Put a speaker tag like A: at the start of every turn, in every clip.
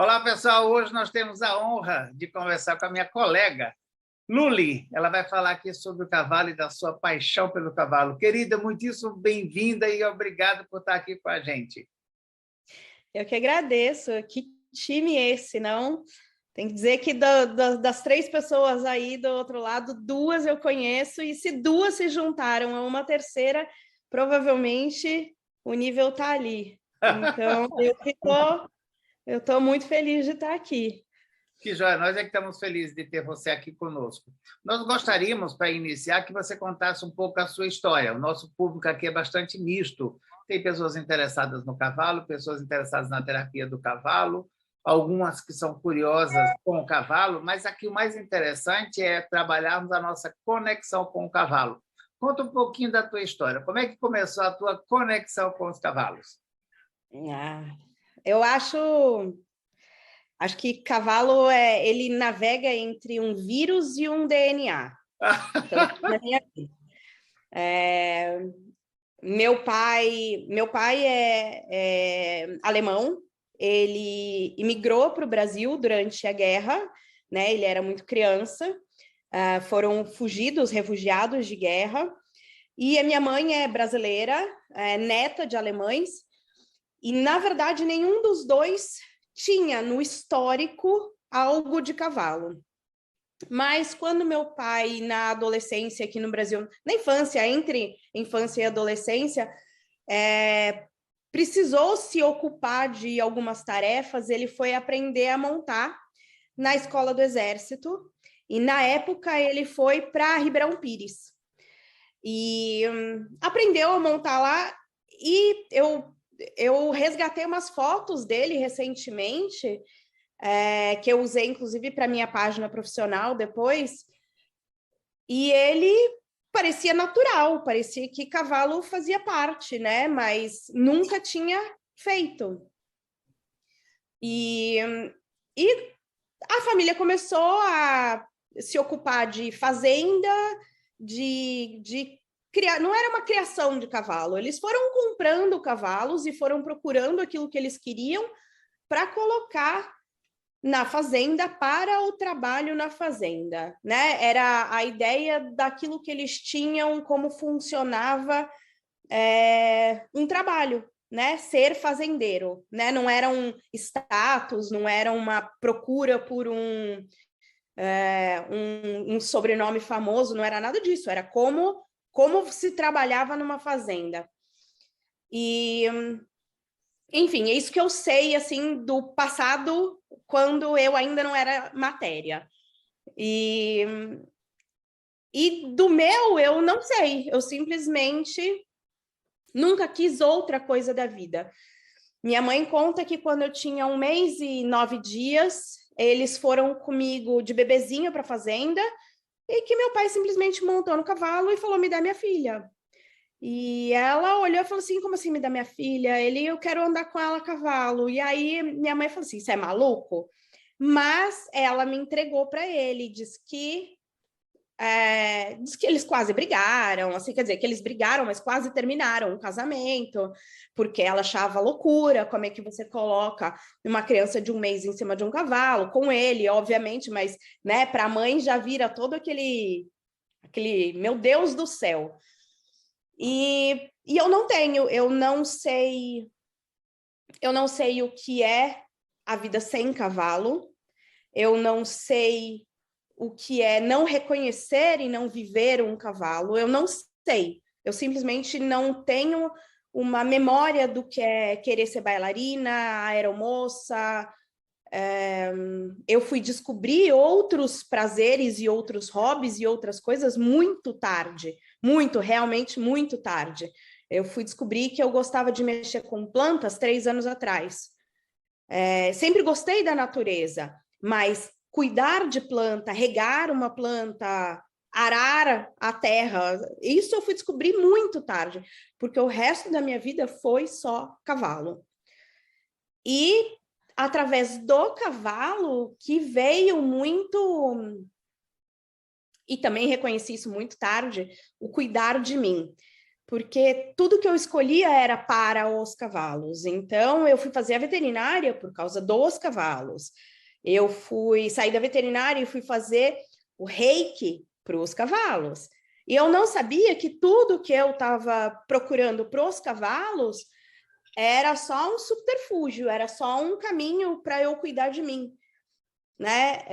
A: Olá, pessoal. Hoje nós temos a honra de conversar com a minha colega, Luli. Ela vai falar aqui sobre o cavalo e da sua paixão pelo cavalo. Querida, muitíssimo bem-vinda e obrigado por estar aqui com a gente.
B: Eu que agradeço. Que time esse, não? Tem que dizer que das 3 pessoas aí do outro lado, 2 eu conheço, e se 2 se juntaram a uma terceira, provavelmente o nível está ali. Então, eu estou muito feliz de estar aqui.
A: Que joia, nós é que estamos felizes de ter você aqui conosco. Nós gostaríamos, para iniciar, que você contasse um pouco a sua história. O nosso público aqui é bastante misto. Tem pessoas interessadas no cavalo, pessoas interessadas na terapia do cavalo, algumas que são curiosas com o cavalo, mas aqui o mais interessante é trabalharmos a nossa conexão com o cavalo. Conta um pouquinho da tua história. Como é que começou a tua conexão com os cavalos?
B: Eu acho que cavalo ele navega entre um vírus e um DNA. Então, na minha vida. Meu pai é alemão. Ele imigrou para o Brasil durante a guerra, né? Ele era muito criança. Foram fugidos, refugiados de guerra. E a minha mãe é brasileira, neta de alemães. E, na verdade, nenhum dos dois tinha no histórico algo de cavalo. Mas quando meu pai, na adolescência aqui no Brasil, na infância, entre infância e adolescência, precisou se ocupar de algumas tarefas, ele foi aprender a montar na escola do Exército, e na época ele foi para Ribeirão Pires. E aprendeu a montar lá, e eu resgatei umas fotos dele recentemente, que eu usei, inclusive, para minha página profissional depois, e ele parecia natural, parecia que cavalo fazia parte, né? Mas nunca tinha feito. E a família começou a se ocupar de fazenda, de criar. Não era uma criação de cavalo, eles foram comprando cavalos e foram procurando aquilo que eles queriam para colocar na fazenda, para o trabalho na fazenda, né? Era a ideia daquilo que eles tinham, como funcionava um trabalho, né? Ser fazendeiro, né? Não era um status, não era uma procura por um sobrenome famoso, não era nada disso, era como se trabalhava numa fazenda. E enfim, é isso que eu sei, assim, do passado, quando eu ainda não era matéria. E do meu, eu não sei. Eu simplesmente nunca quis outra coisa da vida. Minha mãe conta que quando eu tinha 1 mês e 9 dias, eles foram comigo de bebezinho para a fazenda, e que meu pai simplesmente montou no cavalo e falou: me dá minha filha. E ela olhou e falou assim: como assim me dá minha filha? Eu quero andar com ela a cavalo. E aí minha mãe falou assim: você é maluco? Mas ela me entregou para ele, diz que eles quase brigaram, assim, quer dizer, que eles brigaram, mas quase terminaram o casamento, porque ela achava loucura, como é que você coloca uma criança de 1 mês em cima de um cavalo, com ele, obviamente, mas, né, para a mãe já vira todo aquele, meu Deus do céu. E eu não sei o que é a vida sem cavalo, eu não sei o que é não reconhecer e não viver um cavalo, eu não sei, eu simplesmente não tenho uma memória do que é querer ser bailarina, aeromoça. Eu fui descobrir outros prazeres e outros hobbies e outras coisas muito tarde, realmente muito tarde. Eu fui descobrir que eu gostava de mexer com plantas 3 anos atrás. Sempre gostei da natureza, mas cuidar de planta, regar uma planta, arar a terra, isso eu fui descobrir muito tarde, porque o resto da minha vida foi só cavalo. E através do cavalo que veio muito, e também reconheci isso muito tarde, o cuidar de mim. porque tudo que eu escolhia era para os cavalos. Então, eu fui fazer a veterinária por causa dos cavalos. Eu fui sair da veterinária e fui fazer o reiki para os cavalos. E eu não sabia que tudo que eu estava procurando para os cavalos era só um subterfúgio, era só um caminho para eu cuidar de mim, né?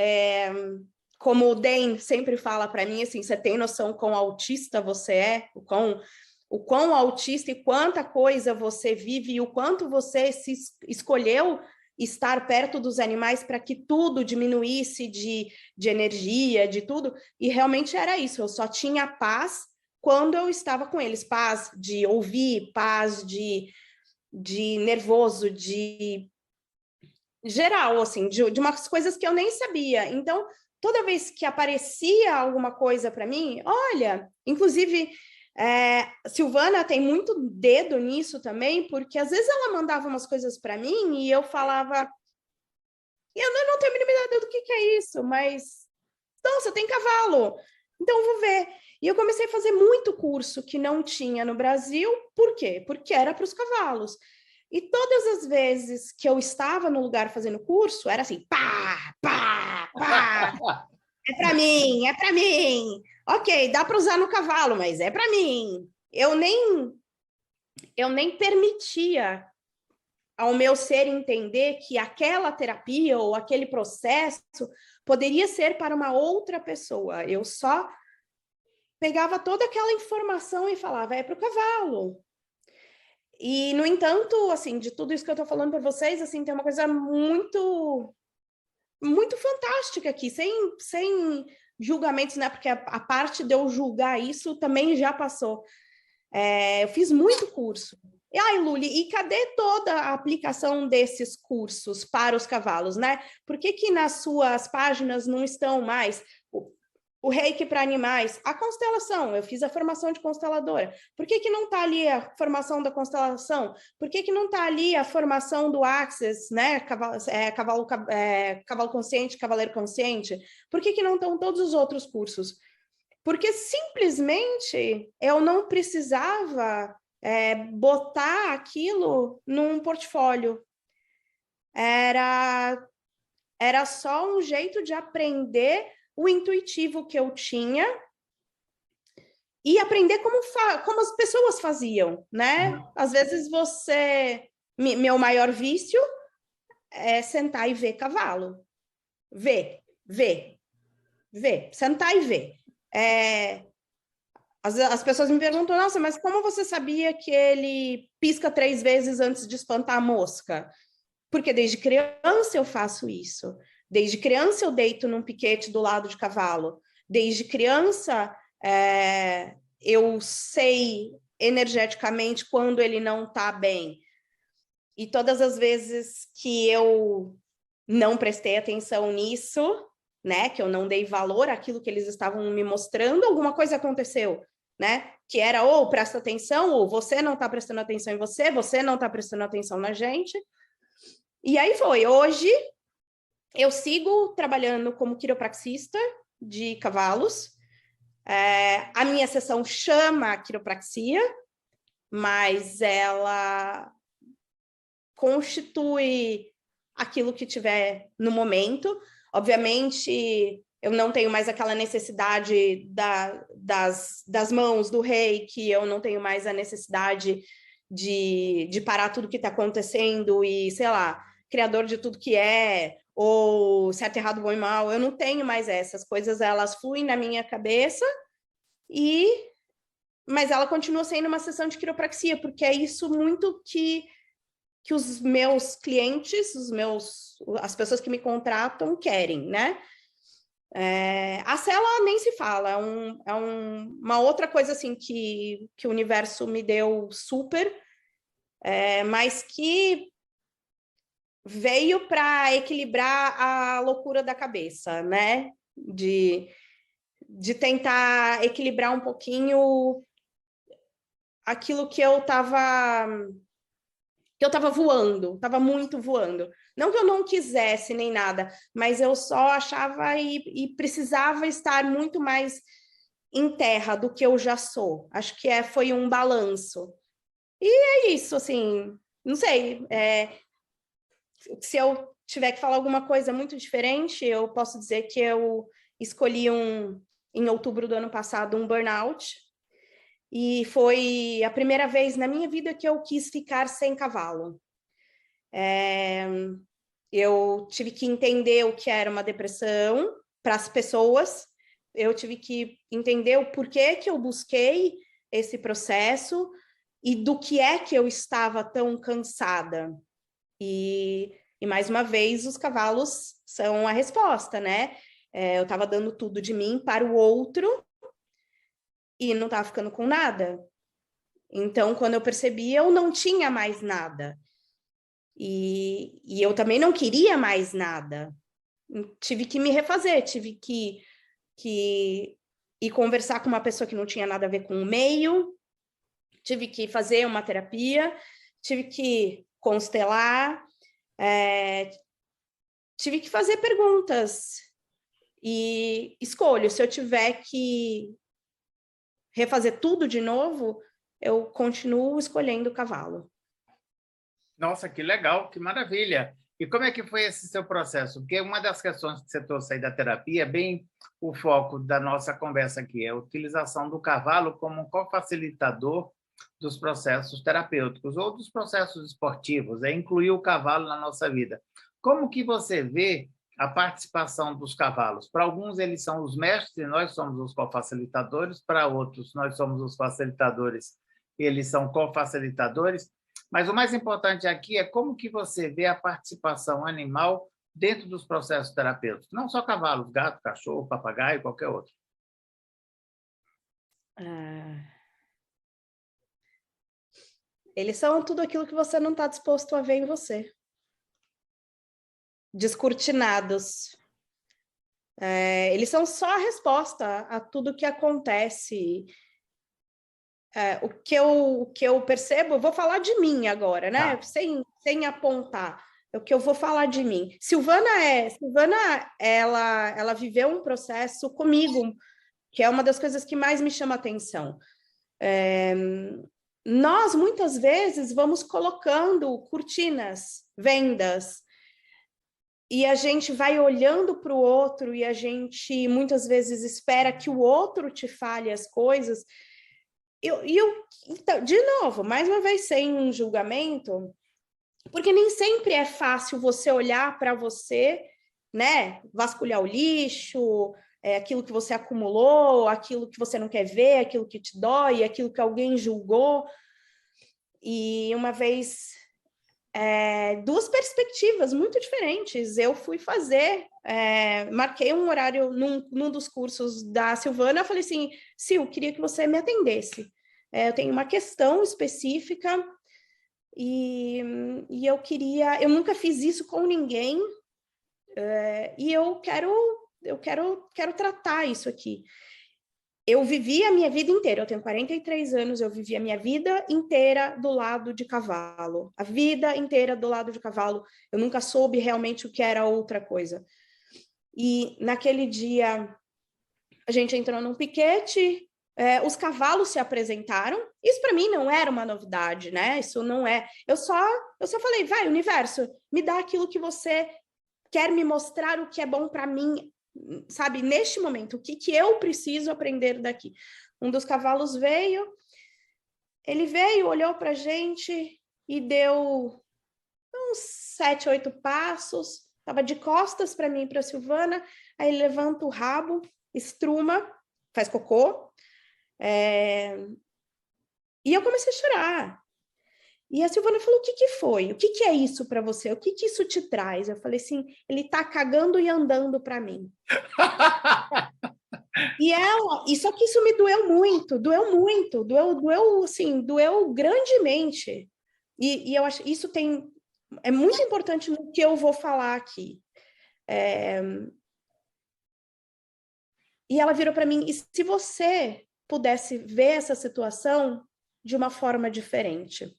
B: Como o Dan sempre fala para mim, assim, você tem noção quão autista você é, o quão autista e quanta coisa você vive e o quanto você se escolheu estar perto dos animais para que tudo diminuísse de energia, de tudo, e realmente era isso, eu só tinha paz quando eu estava com eles, paz de ouvir, paz de nervoso, de geral, assim, de umas coisas que eu nem sabia. Então, toda vez que aparecia alguma coisa para mim, olha, inclusive, Silvana tem muito dedo nisso também, porque às vezes ela mandava umas coisas para mim e eu falava, eu não tenho a mínima ideia do que é isso, mas, nossa, tem cavalo, então eu vou ver. E eu comecei a fazer muito curso que não tinha no Brasil, por quê? Porque era para os cavalos. E todas as vezes que eu estava no lugar fazendo curso, era assim, pá, pá, pá, é para mim, é para mim. Ok, dá para usar no cavalo, mas é para mim. Eu nem permitia ao meu ser entender que aquela terapia ou aquele processo poderia ser para uma outra pessoa. Eu só pegava toda aquela informação e falava, é para o cavalo. E, no entanto, assim, de tudo isso que eu estou falando para vocês, assim, tem uma coisa muito, muito fantástica aqui, sem julgamentos, né? Porque a parte de eu julgar isso também já passou. Eu fiz muito curso. E ai, Luli, e cadê toda a aplicação desses cursos para os cavalos, né? Por que nas suas páginas não estão mais o reiki para animais, a constelação, eu fiz a formação de consteladora. Por que não está ali a formação da constelação? Por que não está ali a formação do Access, né? Cavalo consciente, cavaleiro consciente? Por que não estão todos os outros cursos? Porque simplesmente eu não precisava botar aquilo num portfólio. Era só um jeito de aprender o intuitivo que eu tinha e aprender como as pessoas faziam, né? Às vezes meu maior vício é sentar e ver cavalo. Ver. Sentar e ver. As pessoas me perguntam, nossa, mas como você sabia que ele pisca 3 vezes antes de espantar a mosca? Porque desde criança eu faço isso. Desde criança eu deito num piquete do lado de cavalo. Desde criança eu sei energeticamente quando ele não está bem. E todas as vezes que eu não prestei atenção nisso, né, que eu não dei valor àquilo que eles estavam me mostrando, alguma coisa aconteceu, né? Que era ou presta atenção, ou você não está prestando atenção em você não está prestando atenção na gente. E aí foi. Hoje eu sigo trabalhando como quiropraxista de cavalos. A minha sessão chama quiropraxia, mas ela constitui aquilo que tiver no momento. Obviamente, eu não tenho mais aquela necessidade das mãos do reiki, eu não tenho mais a necessidade de parar tudo que está acontecendo e, sei lá, criador de tudo que ou certo, errado, bom e mal. Eu não tenho mais essas coisas, elas fluem na minha cabeça, mas ela continua sendo uma sessão de quiropraxia, porque é isso muito que os meus clientes, as pessoas que me contratam querem, né? A cela nem se fala, uma outra coisa assim que o universo me deu super, mas que veio para equilibrar a loucura da cabeça, né? De tentar equilibrar um pouquinho aquilo que eu estava voando, estava muito voando. Não que eu não quisesse nem nada, mas eu só achava e precisava estar muito mais em terra do que eu já sou. Acho que foi um balanço. E é isso, assim, não sei. Se eu tiver que falar alguma coisa muito diferente, eu posso dizer que eu escolhi em outubro do ano passado, um burnout. E foi a primeira vez na minha vida que eu quis ficar sem cavalo. Eu tive que entender o que era uma depressão para as pessoas, eu tive que entender o porquê que eu busquei esse processo e do que é que eu estava tão cansada. E mais uma vez, os cavalos são a resposta, né? Eu estava dando tudo de mim para o outro e não estava ficando com nada. Então, quando eu percebi, eu não tinha mais nada. E eu também não queria mais nada. Tive que me refazer, tive que ir conversar com uma pessoa que não tinha nada a ver com o meio, tive que fazer uma terapia, tive que constelar, tive que fazer perguntas. E escolho, se eu tiver que refazer tudo de novo, eu continuo escolhendo o cavalo.
A: Nossa, que legal, que maravilha! E como é que foi esse seu processo? Porque uma das questões que você trouxe aí da terapia é bem o foco da nossa conversa aqui, é a utilização do cavalo como um cofacilitador dos processos terapêuticos ou dos processos esportivos, é incluir o cavalo na nossa vida. Como que você vê a participação dos cavalos? Para alguns, eles são os mestres e nós somos os cofacilitadores, para outros, nós somos os facilitadores e eles são cofacilitadores. Mas o mais importante aqui é como que você vê a participação animal dentro dos processos terapêuticos. Não só cavalos, gato, cachorro, papagaio, qualquer outro.
B: Eles são tudo aquilo que você não está disposto a ver em você. Descortinados. Eles são só a resposta a tudo que acontece. O que eu percebo, eu vou falar de mim agora, né?
A: Tá.
B: Sem apontar. É o que eu vou falar de mim. Silvana, ela viveu um processo comigo, que é uma das coisas que mais me chama atenção. Nós, muitas vezes, vamos colocando cortinas, vendas, e a gente vai olhando para o outro e a gente, muitas vezes, espera que o outro te fale as coisas. Então, de novo, mais uma vez, sem um julgamento, porque nem sempre é fácil você olhar para você, né? Vasculhar o lixo, aquilo que você acumulou, aquilo que você não quer ver, aquilo que te dói, aquilo que alguém julgou. E uma vez, duas perspectivas muito diferentes. Eu fui fazer, marquei um horário num dos cursos da Silvana, eu falei assim, Sil, queria que você me atendesse. Eu tenho uma questão específica e eu nunca fiz isso com ninguém, e eu quero tratar isso aqui. Eu vivi a minha vida inteira, eu tenho 43 anos, eu vivi a minha vida inteira do lado de cavalo. A vida inteira do lado de cavalo. Eu nunca soube realmente o que era outra coisa. E naquele dia, a gente entrou num piquete, os cavalos se apresentaram. Isso para mim não era uma novidade, né? Isso não é... Eu só falei, vai, universo, me dá aquilo que você quer me mostrar, o que é bom para mim, sabe, neste momento, o que eu preciso aprender daqui? Um dos cavalos veio, olhou para a gente e deu uns 7, 8 passos, estava de costas para mim e para a Silvana, aí ele levanta o rabo, estruma, faz cocô, e eu comecei a chorar. E a Silvana falou, o que foi? O que é isso para você? O que isso te traz? Eu falei assim, ele tá cagando e andando para mim. E só que isso me doeu muito, doeu assim, doeu grandemente. E eu acho isso é muito importante no que eu vou falar aqui. E ela virou para mim, e se você pudesse ver essa situação de uma forma diferente?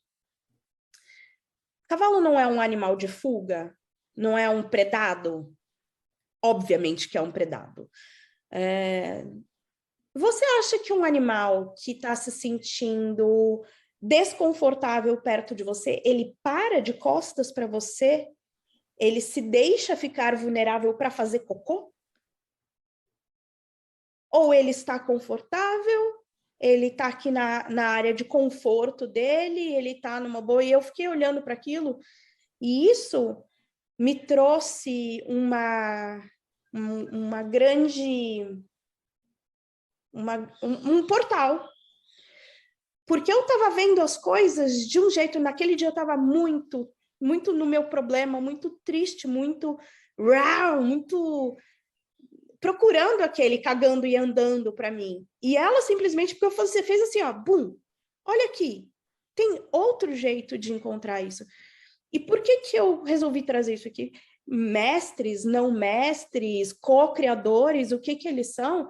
B: Cavalo não é um animal de fuga? Não é um predado? Obviamente que é um predado. Você acha que um animal que está se sentindo desconfortável perto de você, ele para de costas para você? Ele se deixa ficar vulnerável para fazer cocô? Ou ele está confortável, ele está aqui na área de conforto dele, ele está numa boa, e eu fiquei olhando para aquilo, e isso me trouxe uma grande, um portal, porque eu estava vendo as coisas de um jeito, naquele dia eu estava muito no meu problema, muito triste, muito procurando aquele cagando e andando para mim. E ela simplesmente, porque você fez assim, ó, bum, olha aqui, tem outro jeito de encontrar isso. E por que eu resolvi trazer isso aqui? Mestres, não mestres, co-criadores, o que eles são?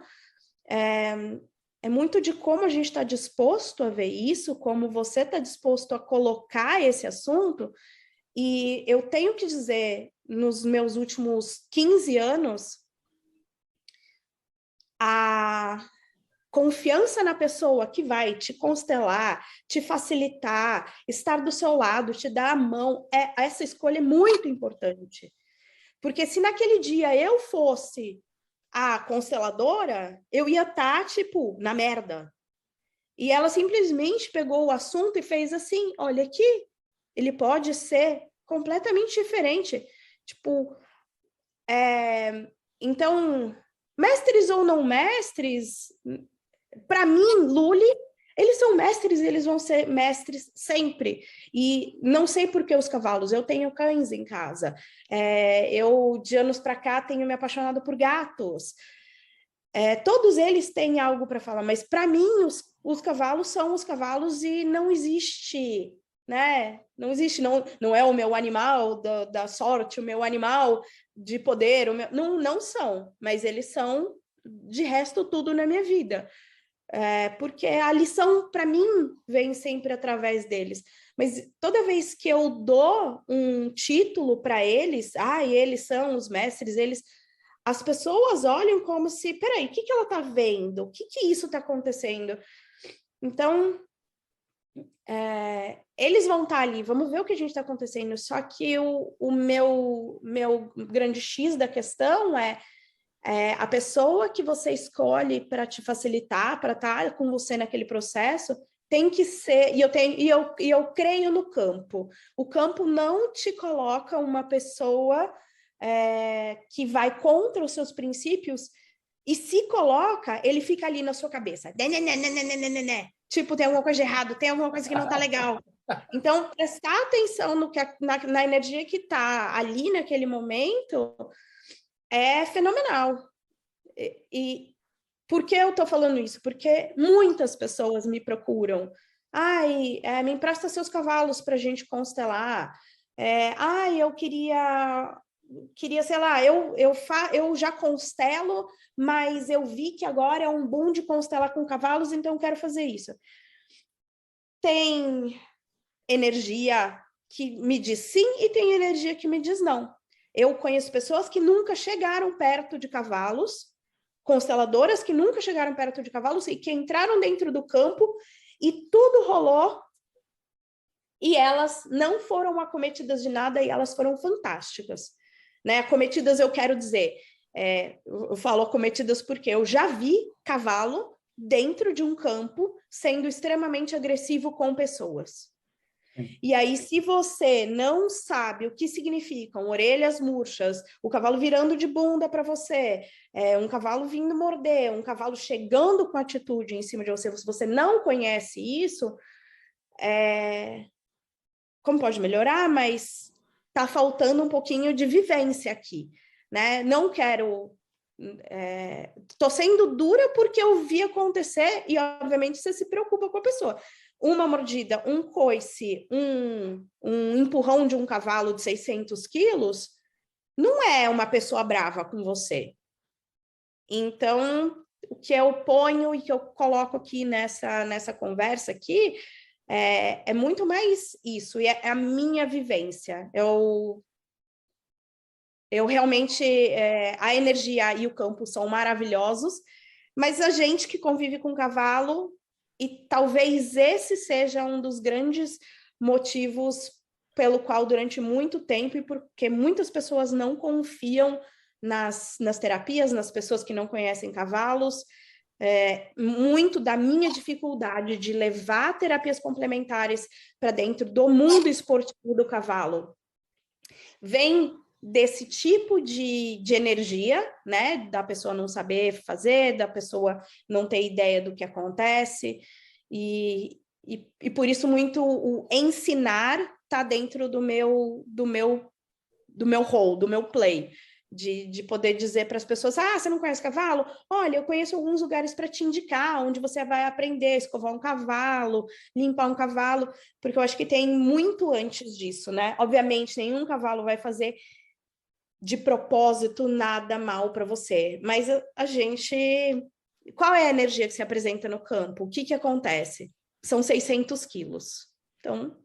B: É muito de como a gente está disposto a ver isso, como você está disposto a colocar esse assunto. E eu tenho que dizer, nos meus últimos 15 anos, a confiança na pessoa que vai te constelar, te facilitar, estar do seu lado, te dar a mão, essa escolha é muito importante. Porque se naquele dia eu fosse a consteladora, eu ia estar, tipo, na merda. E ela simplesmente pegou o assunto e fez assim, olha aqui, ele pode ser completamente diferente. Tipo, então, mestres ou não mestres, para mim, Lully, eles são mestres, eles vão ser mestres sempre. E não sei por que os cavalos, eu tenho cães em casa. Eu, de anos para cá, tenho me apaixonado por gatos. Todos eles têm algo para falar, mas para mim, os cavalos são os cavalos e não existe, né? Não existe, não é o meu animal da sorte, o meu animal de poder, não são, mas eles são, de resto, tudo na minha vida. Porque a lição, para mim, vem sempre através deles. Mas toda vez que eu dou um título para eles, eles são os mestres, as pessoas olham como se, peraí, o que ela está vendo? O que isso está acontecendo? Então, eles vão estar ali, vamos ver o que a gente está acontecendo. Só que o meu grande X da questão a pessoa que você escolhe para te facilitar, para estar com você naquele processo, tem que ser, e eu creio no campo. O campo não te coloca uma pessoa que vai contra os seus princípios, e se coloca, ele fica ali na sua cabeça. Tipo, tem alguma coisa de errado, tem alguma coisa que não tá legal. Então, prestar atenção na energia que tá ali naquele momento é fenomenal. E por que eu tô falando isso? Porque muitas pessoas me procuram. Me empresta seus cavalos para a gente constelar. Eu queria, sei lá, eu já constelo, mas eu vi que agora é um boom de constelar com cavalos, então eu quero fazer isso. Tem energia que me diz sim e tem energia que me diz não. Eu conheço pessoas que nunca chegaram perto de cavalos, consteladoras que nunca chegaram perto de cavalos e que entraram dentro do campo e tudo rolou e elas não foram acometidas de nada e elas foram fantásticas. Né? Acometidas, eu quero dizer, eu falo acometidas porque eu já vi cavalo dentro de um campo sendo extremamente agressivo com pessoas. E aí, se você não sabe o que significam orelhas murchas, o cavalo virando de bunda para você, um cavalo vindo morder, um cavalo chegando com atitude em cima de você, se você não conhece isso, como pode melhorar, mas tá faltando um pouquinho de vivência aqui, né? Não quero... tô sendo dura porque eu vi acontecer e, obviamente, você se preocupa com a pessoa. Uma mordida, um coice, um empurrão de um cavalo de 600 quilos, não é uma pessoa brava com você. Então, o que eu ponho e que eu coloco aqui nessa conversa aqui é muito mais isso, e é a minha vivência. Eu realmente, a energia e o campo são maravilhosos, Mas a gente que convive com cavalo, e talvez esse seja um dos grandes motivos pelo qual durante muito tempo, e porque muitas pessoas não confiam nas terapias, nas pessoas que não conhecem cavalos, muito da minha dificuldade de levar terapias complementares para dentro do mundo esportivo do cavalo vem desse tipo de energia, né? Da pessoa não saber fazer, da pessoa não ter ideia do que acontece, e por isso muito o ensinar está dentro do meu role, do meu play. De poder dizer para as pessoas, você não conhece cavalo? Olha, eu conheço alguns lugares para te indicar, onde você vai aprender a escovar um cavalo, limpar um cavalo, porque eu acho que tem muito antes disso, né? Obviamente, nenhum cavalo vai fazer de propósito nada mal para você, mas a gente... Qual é a energia que se apresenta no campo? O que acontece? São 600 quilos. Então...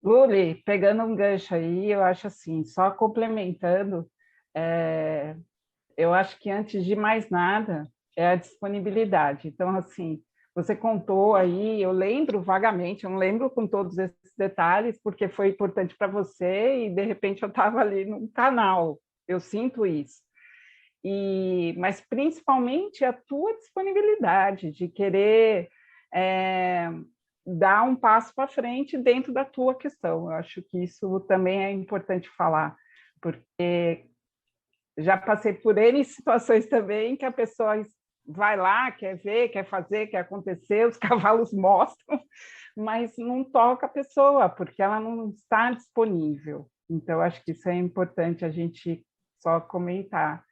C: Luli, pegando um gancho aí, eu acho assim, só complementando, eu acho que antes de mais nada é a disponibilidade. Então, assim, você contou aí, eu lembro vagamente, eu não lembro com todos esses detalhes, porque foi importante para você e, de repente, eu estava ali num canal, eu sinto isso. Mas, principalmente, a tua disponibilidade de querer dar um passo para frente dentro da tua questão. Eu acho que isso também é importante falar, porque já passei por N situações também que a pessoa vai lá, quer ver, quer fazer, quer acontecer, os cavalos mostram, mas não toca a pessoa, porque ela não está disponível. Então, acho que isso é importante a gente só comentar.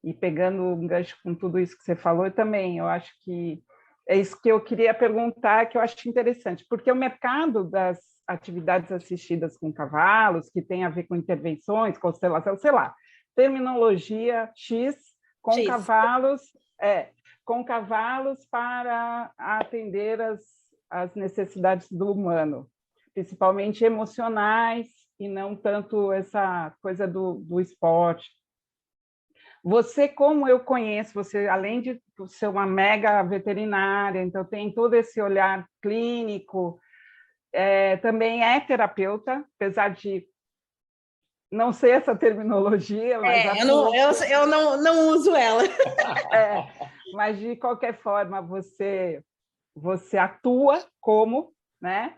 C: E pegando um gancho com tudo isso que você falou, eu acho que é isso que eu queria perguntar, que eu acho interessante, porque o mercado das atividades assistidas com cavalos, que tem a ver com intervenções, constelação, sei lá, terminologia X com cavalos para atender as necessidades do humano, principalmente emocionais e não tanto essa coisa do esporte. Você, como eu conheço, você, além de ser uma mega veterinária, então tem todo esse olhar clínico, também é terapeuta, apesar de não sei essa terminologia, mas
B: eu não uso ela.
C: Mas de qualquer forma você atua como, né?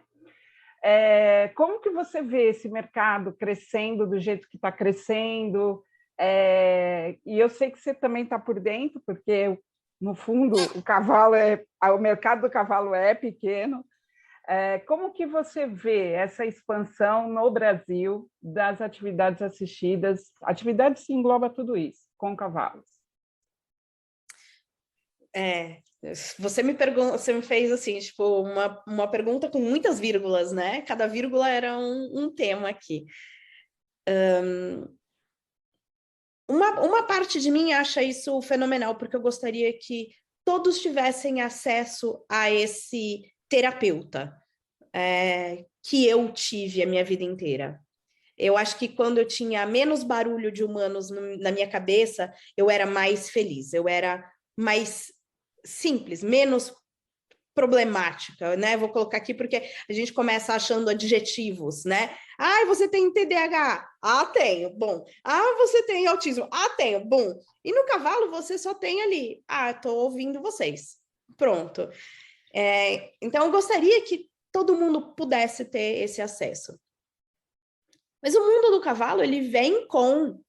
C: Como que você vê esse mercado crescendo do jeito que está crescendo? E eu sei que você também está por dentro, porque no fundo o mercado do cavalo é pequeno. Como que você vê essa expansão no Brasil das atividades assistidas? Atividades que engloba tudo isso, com cavalos.
B: Você me fez assim, tipo, uma pergunta com muitas vírgulas, né? Cada vírgula era um tema aqui. Uma parte de mim acha isso fenomenal, porque eu gostaria que todos tivessem acesso a esse terapeuta que eu tive a minha vida inteira. Eu acho que quando eu tinha menos barulho de humanos na minha cabeça, eu era mais feliz, eu era mais simples, menos problemática, né? Vou colocar aqui porque a gente começa achando adjetivos, né? Você tem TDAH? Tenho. Bom. Você tem autismo? Tenho. Bom. E no cavalo você só tem ali, tô ouvindo vocês. Pronto. Então eu gostaria que todo mundo pudesse ter esse acesso. Mas o mundo do cavalo, ele vem com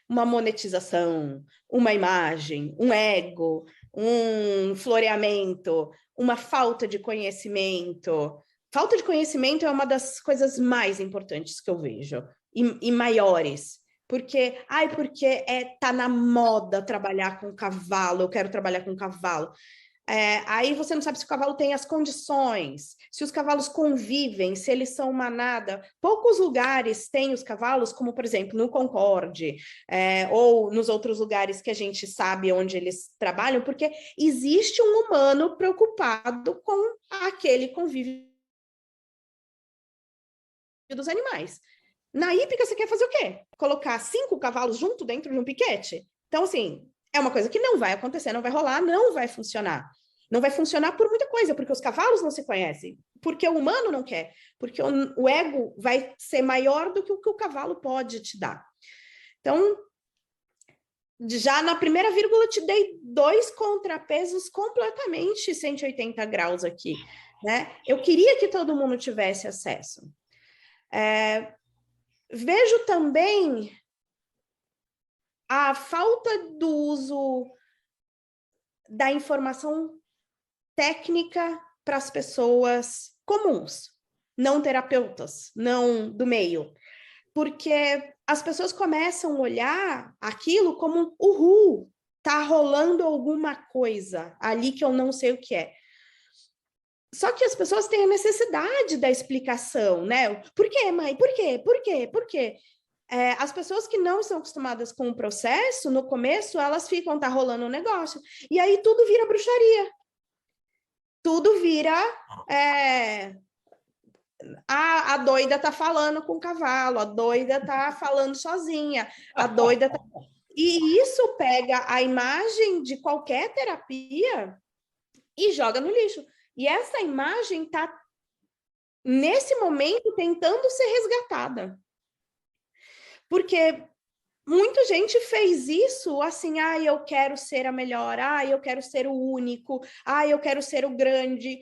B: uma monetização, uma imagem, um ego, um floreamento, uma falta de conhecimento. Falta de conhecimento é uma das coisas mais importantes que eu vejo, e maiores. Porque tá na moda trabalhar com cavalo, eu quero trabalhar com cavalo. Aí você não sabe se o cavalo tem as condições, se os cavalos convivem, se eles são manada. Poucos lugares têm os cavalos, como, por exemplo, no Concorde, ou nos outros lugares que a gente sabe onde eles trabalham, porque existe um humano preocupado com aquele convívio dos animais. Na hípica, você quer fazer o quê? Colocar 5 cavalos junto dentro de um piquete? Então, assim, É uma coisa que não vai acontecer, não vai rolar, não vai funcionar. Não vai funcionar por muita coisa, porque os cavalos não se conhecem, porque o humano não quer, porque o ego vai ser maior do que o cavalo pode te dar. Então, já na primeira vírgula, te dei 2 contrapesos completamente 180 graus aqui, né? Eu queria que todo mundo tivesse acesso. Vejo também a falta do uso da informação técnica para as pessoas comuns, não terapeutas, não do meio, porque as pessoas começam a olhar aquilo como tá rolando alguma coisa ali que eu não sei o que é. Só que as pessoas têm a necessidade da explicação, né? Por quê, mãe? Por quê? Por quê? Por quê? As pessoas que não estão acostumadas com o processo, no começo, elas ficam, tá rolando um negócio. E aí tudo vira bruxaria. Tudo vira... a doida tá falando com o cavalo, a doida tá falando sozinha, a doida tá... E isso pega a imagem de qualquer terapia e joga no lixo. E essa imagem tá, nesse momento, tentando ser resgatada. Porque muita gente fez isso assim, eu quero ser a melhor, eu quero ser o único, eu quero ser o grande.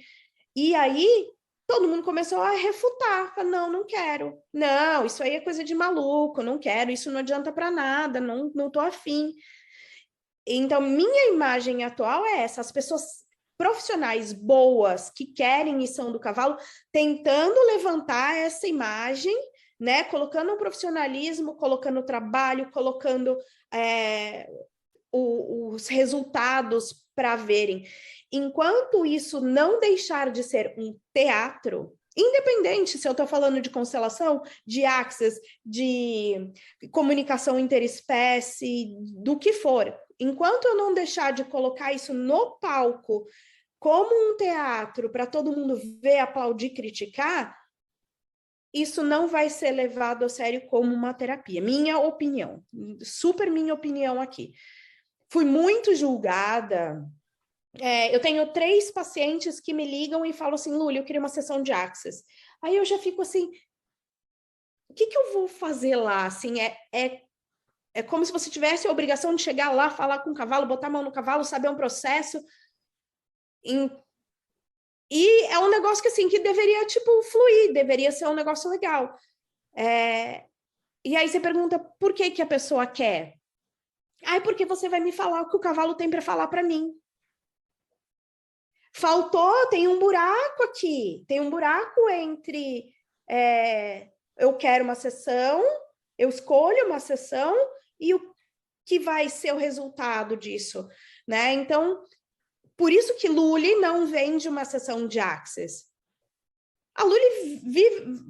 B: E aí, todo mundo começou a refutar, não quero. Não, isso aí é coisa de maluco, não quero, isso não adianta para nada, não tô afim. Então, minha imagem atual é essa, as pessoas profissionais boas que querem e são do cavalo, tentando levantar essa imagem, né? Colocando um profissionalismo, colocando trabalho, colocando os resultados para verem. Enquanto isso não deixar de ser um teatro, independente se eu estou falando de constelação, de axis, de comunicação interespécie, do que for, enquanto eu não deixar de colocar isso no palco como um teatro para todo mundo ver, aplaudir, criticar, isso não vai ser levado a sério como uma terapia. Minha opinião, super minha opinião aqui. Fui muito julgada. Eu tenho 3 pacientes que me ligam e falam assim, Lúlia, eu queria uma sessão de Access. Aí eu já fico assim, o que eu vou fazer lá? Assim, é como se você tivesse a obrigação de chegar lá, falar com o cavalo, botar a mão no cavalo, saber um processo. E é um negócio que, assim, que deveria, tipo, fluir, deveria ser um negócio legal. E aí você pergunta, por que a pessoa quer? Porque você vai me falar o que o cavalo tem para falar para mim. Faltou, tem um buraco aqui, tem um buraco entre eu quero uma sessão, eu escolho uma sessão e o que vai ser o resultado disso, né? Então, por isso que Luli não vende uma sessão de Access. A Luli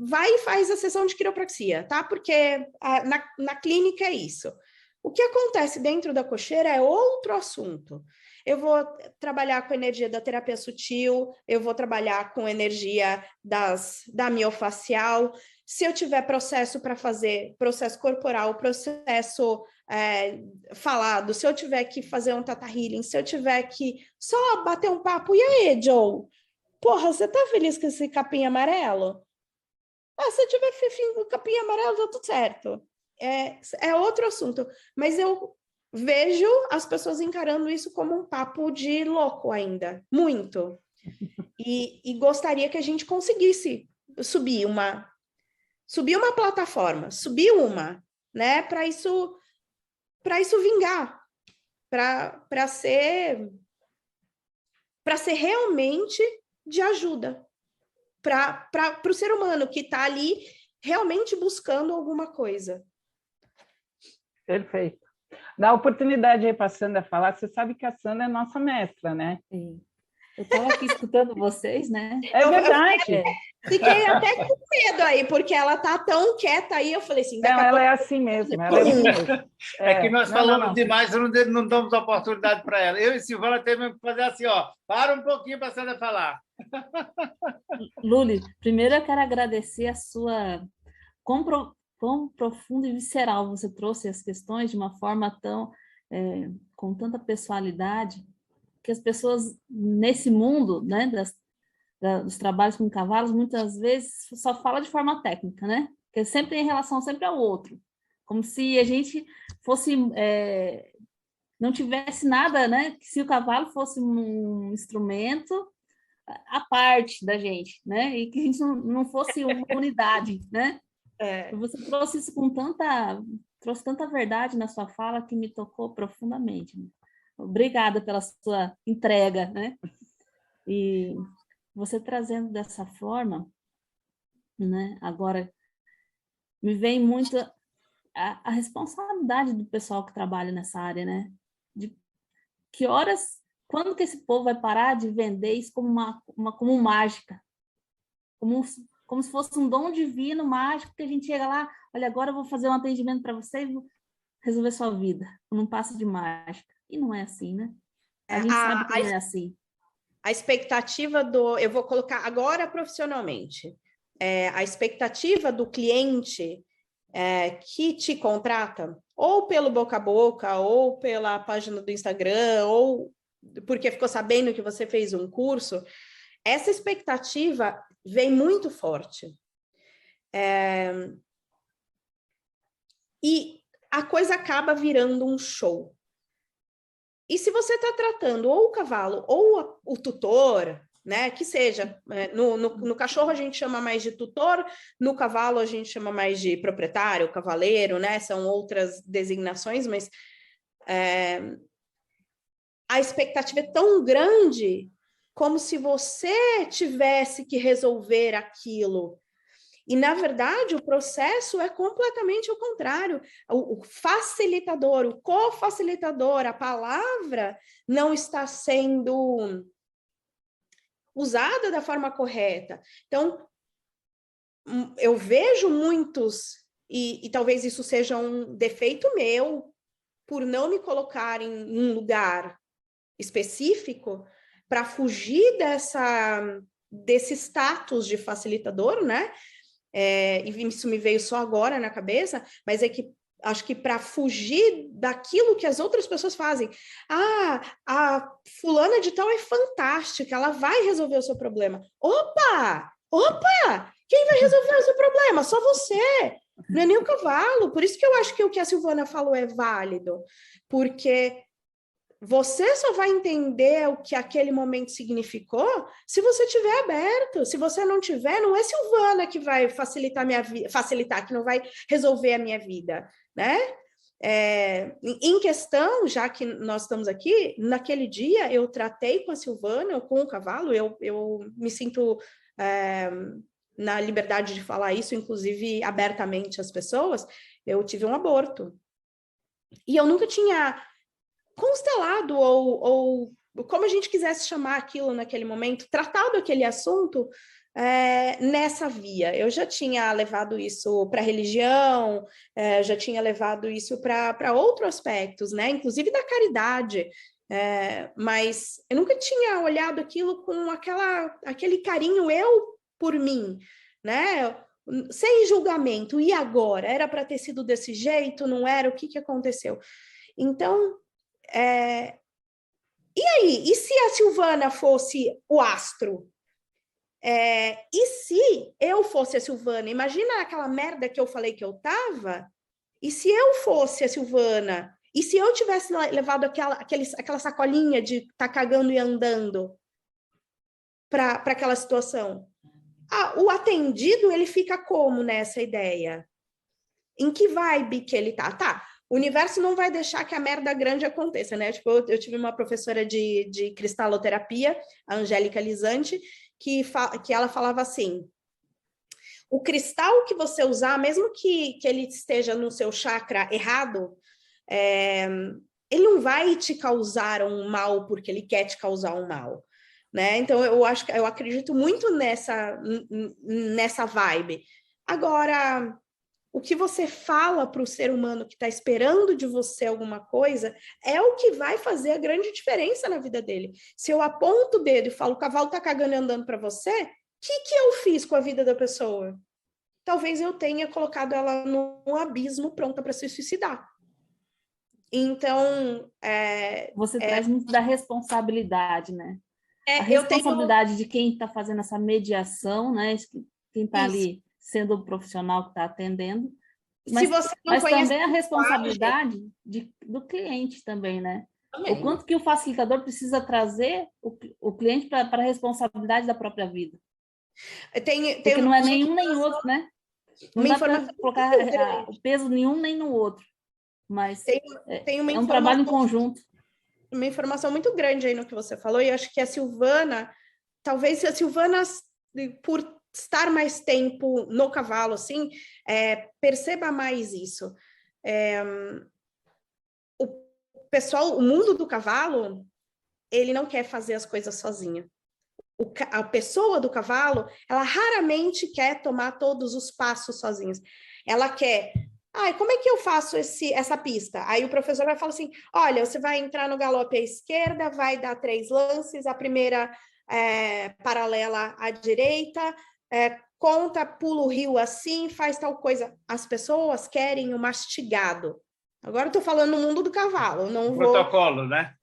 B: vai e faz a sessão de quiropraxia, tá? Porque na clínica é isso. O que acontece dentro da cocheira é outro assunto. Eu vou trabalhar com a energia da terapia sutil, eu vou trabalhar com a energia da miofacial. Se eu tiver processo para fazer, processo corporal, processo falado, se eu tiver que fazer um tata healing, se eu tiver que só bater um papo, e aí, Joe? Porra, você tá feliz com esse capim amarelo? Se eu tiver com capim amarelo, tá tudo certo. É outro assunto, mas eu vejo as pessoas encarando isso como um papo de louco ainda, muito. E gostaria que a gente conseguisse subir uma plataforma, né, para isso vingar, para ser realmente de ajuda para o ser humano que está ali realmente buscando alguma coisa.
C: Perfeito. Dá a oportunidade aí para a Sandra falar. Você sabe que a Sandra é nossa mestra, né?
D: Sim. Eu estava aqui escutando vocês, né?
C: É verdade.
B: Fiquei até com medo aí, porque ela tá tão quieta aí, eu falei assim...
C: Não, ela é assim mesmo. Ela é assim mesmo.
A: Que nós falamos demais, não damos oportunidade para ela. Eu e Silvana temos que fazer assim, para um pouquinho para a Sandra falar.
D: Luli, primeiro eu quero agradecer a sua... Quão profundo e visceral você trouxe as questões de uma forma tão com tanta personalidade, que as pessoas nesse mundo, né, dos trabalhos com cavalos, muitas vezes só fala de forma técnica, né? Porque sempre em relação sempre ao outro, como se a gente fosse não tivesse nada, né? Se o cavalo fosse um instrumento à parte da gente, né? E que a gente não fosse uma unidade, né? Você trouxe isso trouxe tanta verdade na sua fala que me tocou profundamente. Obrigada pela sua entrega, né? E você trazendo dessa forma, né? Agora me vem muito a responsabilidade do pessoal que trabalha nessa área, né? De que horas, quando que esse povo vai parar de vender isso como mágica? Como se fosse um dom divino, mágico, que a gente chega lá, olha, agora eu vou fazer um atendimento para você e vou resolver sua vida, num passo de mágica. E não é assim, né? A gente sabe que não é assim.
B: A expectativa eu vou colocar agora profissionalmente, a expectativa do cliente que te contrata, ou pelo boca a boca, ou pela página do Instagram, ou porque ficou sabendo que você fez um curso, essa expectativa vem muito forte. E a coisa acaba virando um show. E se você está tratando ou o cavalo ou o tutor, né, que seja, no cachorro a gente chama mais de tutor, no cavalo a gente chama mais de proprietário, cavaleiro, né, são outras designações, mas a expectativa é tão grande como se você tivesse que resolver aquilo. E, na verdade, o processo é completamente ao contrário. O facilitador, o co-facilitador, a palavra não está sendo usada da forma correta. Então, eu vejo muitos, e talvez isso seja um defeito meu, por não me colocar em um lugar específico, para fugir desse status de facilitador, né? E isso me veio só agora na cabeça, mas é que acho que para fugir daquilo que as outras pessoas fazem. A fulana de tal é fantástica, ela vai resolver o seu problema. Opa! Quem vai resolver o seu problema? Só você. Não é nem o cavalo. Por isso que eu acho que o que a Silvana falou é válido. Porque você só vai entender o que aquele momento significou se você estiver aberto. Se você não tiver, não é Silvana que vai facilitar que não vai resolver a minha vida, né? Em questão, já que nós estamos aqui, naquele dia eu tratei com a Silvana, com o cavalo, eu me sinto na liberdade de falar isso, inclusive abertamente às pessoas, eu tive um aborto. E eu nunca tinha constelado ou como a gente quisesse chamar aquilo naquele momento, tratado aquele assunto nessa via. Eu já tinha levado isso para a religião, já tinha levado isso para outros aspectos, né? Inclusive da caridade, mas eu nunca tinha olhado aquilo com aquele carinho eu por mim, né? Sem julgamento. E agora? Era para ter sido desse jeito? Não era? O que aconteceu? Então, e aí? E se a Silvana fosse o astro? E se eu fosse a Silvana? Imagina aquela merda que eu falei que eu tava? E se eu fosse a Silvana? E se eu tivesse levado aquela sacolinha de tá cagando e andando para aquela situação? O atendido, ele fica como nessa ideia? Em que vibe que ele tá? Tá, o universo não vai deixar que a merda grande aconteça, né? Tipo, eu tive uma professora de cristaloterapia, a Angélica Lisante, que ela falava assim: o cristal que você usar, mesmo que ele esteja no seu chakra errado, ele não vai te causar um mal porque ele quer te causar um mal, né? Então eu acredito muito nessa vibe. Agora, o que você fala para o ser humano que está esperando de você alguma coisa é o que vai fazer a grande diferença na vida dele. Se eu aponto o dedo e falo, o cavalo está cagando e andando para você, o que eu fiz com a vida da pessoa? Talvez eu tenha colocado ela num abismo pronta para se suicidar. Então,
D: Você traz muito da responsabilidade, né? A
B: eu tenho...
D: responsabilidade de quem está fazendo essa mediação, né? Quem está ali sendo o profissional que está atendendo.
B: Se você não
D: mas
B: conhece
D: também a responsabilidade do cliente também, né? Também. O quanto que o facilitador precisa trazer o cliente para a responsabilidade da própria vida. Porque não é nenhum nem outro, né? Não dá para colocar o peso nenhum nem no outro. Mas é um trabalho em conjunto.
B: Uma informação muito grande aí no que você falou, e acho que a Silvana, talvez a Silvana, por estar mais tempo no cavalo, assim, perceba mais isso. O mundo do cavalo, ele não quer fazer as coisas sozinha. A pessoa do cavalo, ela raramente quer tomar todos os passos sozinha. Ela quer... como é que eu faço essa pista? Aí o professor vai falar assim, olha, você vai entrar no galope à esquerda, vai dar 3 lances, a primeira paralela à direita, conta, pula o rio assim, faz tal coisa. As pessoas querem o mastigado. Agora eu estou falando no mundo do cavalo, não vou...
A: Protocolo, né?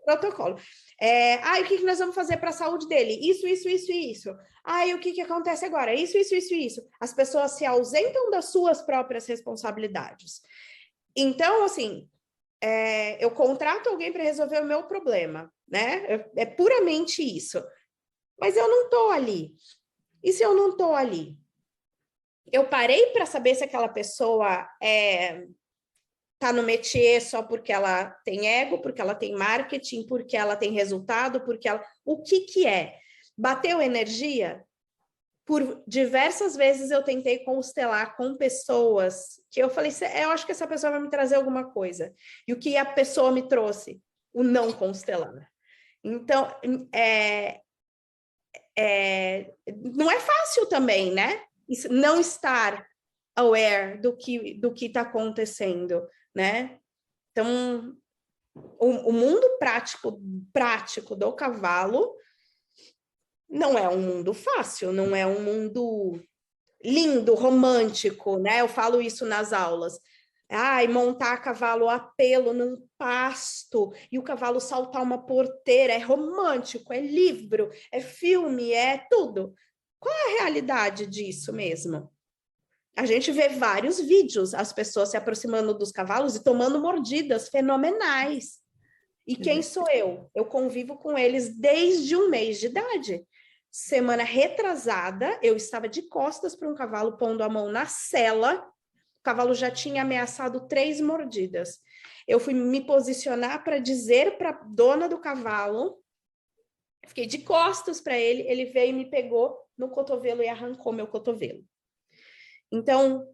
B: Protocolo. O que nós vamos fazer para a saúde dele? Isso, isso, isso e isso. O que acontece agora? Isso, isso, isso e isso. As pessoas se ausentam das suas próprias responsabilidades. Então, assim, eu contrato alguém para resolver o meu problema, né? É puramente isso. Mas eu não estou ali. E se eu não estou ali? Eu parei para saber se aquela pessoa está no métier só porque ela tem ego, porque ela tem marketing, porque ela tem resultado, porque ela... O que é? Bateu energia? Por diversas vezes eu tentei constelar com pessoas que eu falei, eu acho que essa pessoa vai me trazer alguma coisa. E o que a pessoa me trouxe? O não constelar. Então, não é fácil também, né? Não estar aware do que está acontecendo, né? Então, o mundo prático do cavalo não é um mundo fácil, não é um mundo lindo, romântico, né? Eu falo isso nas aulas. Montar cavalo a pelo num pasto e o cavalo saltar uma porteira é romântico, é livro, é filme, é tudo. Qual é a realidade disso mesmo? A gente vê vários vídeos, as pessoas se aproximando dos cavalos e tomando mordidas fenomenais. E quem sou eu? Eu convivo com eles desde 1 mês de idade. Semana retrasada, eu estava de costas para um cavalo, pondo a mão na sela. O cavalo já tinha ameaçado 3 mordidas. Eu fui me posicionar para dizer para a dona do cavalo, fiquei de costas para ele, ele veio e me pegou no cotovelo e arrancou meu cotovelo. Então,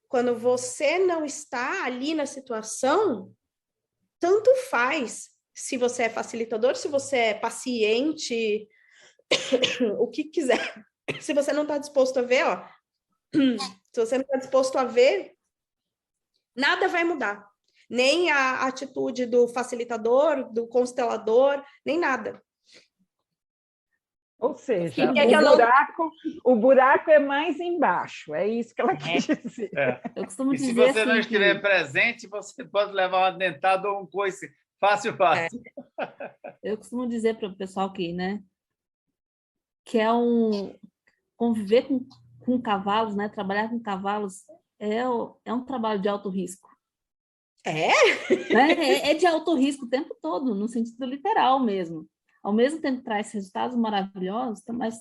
B: quando você não está ali na situação, tanto faz se você é facilitador, se você é paciente, o que quiser. Se você não está disposto a ver, se você não está disposto a ver, nada vai mudar. Nem a atitude do facilitador, do constelador, nem nada.
C: Ou seja, o buraco é mais embaixo, é isso que ela quis dizer.
D: Eu costumo dizer
A: se você
D: assim,
A: não estiver presente, você pode levar uma dentada ou um coice fácil.
D: Eu costumo dizer para o pessoal que, né, que conviver com cavalos, né, trabalhar com cavalos é um trabalho de alto risco. É de alto risco o tempo todo, no sentido literal mesmo. Ao mesmo tempo traz resultados maravilhosos, mas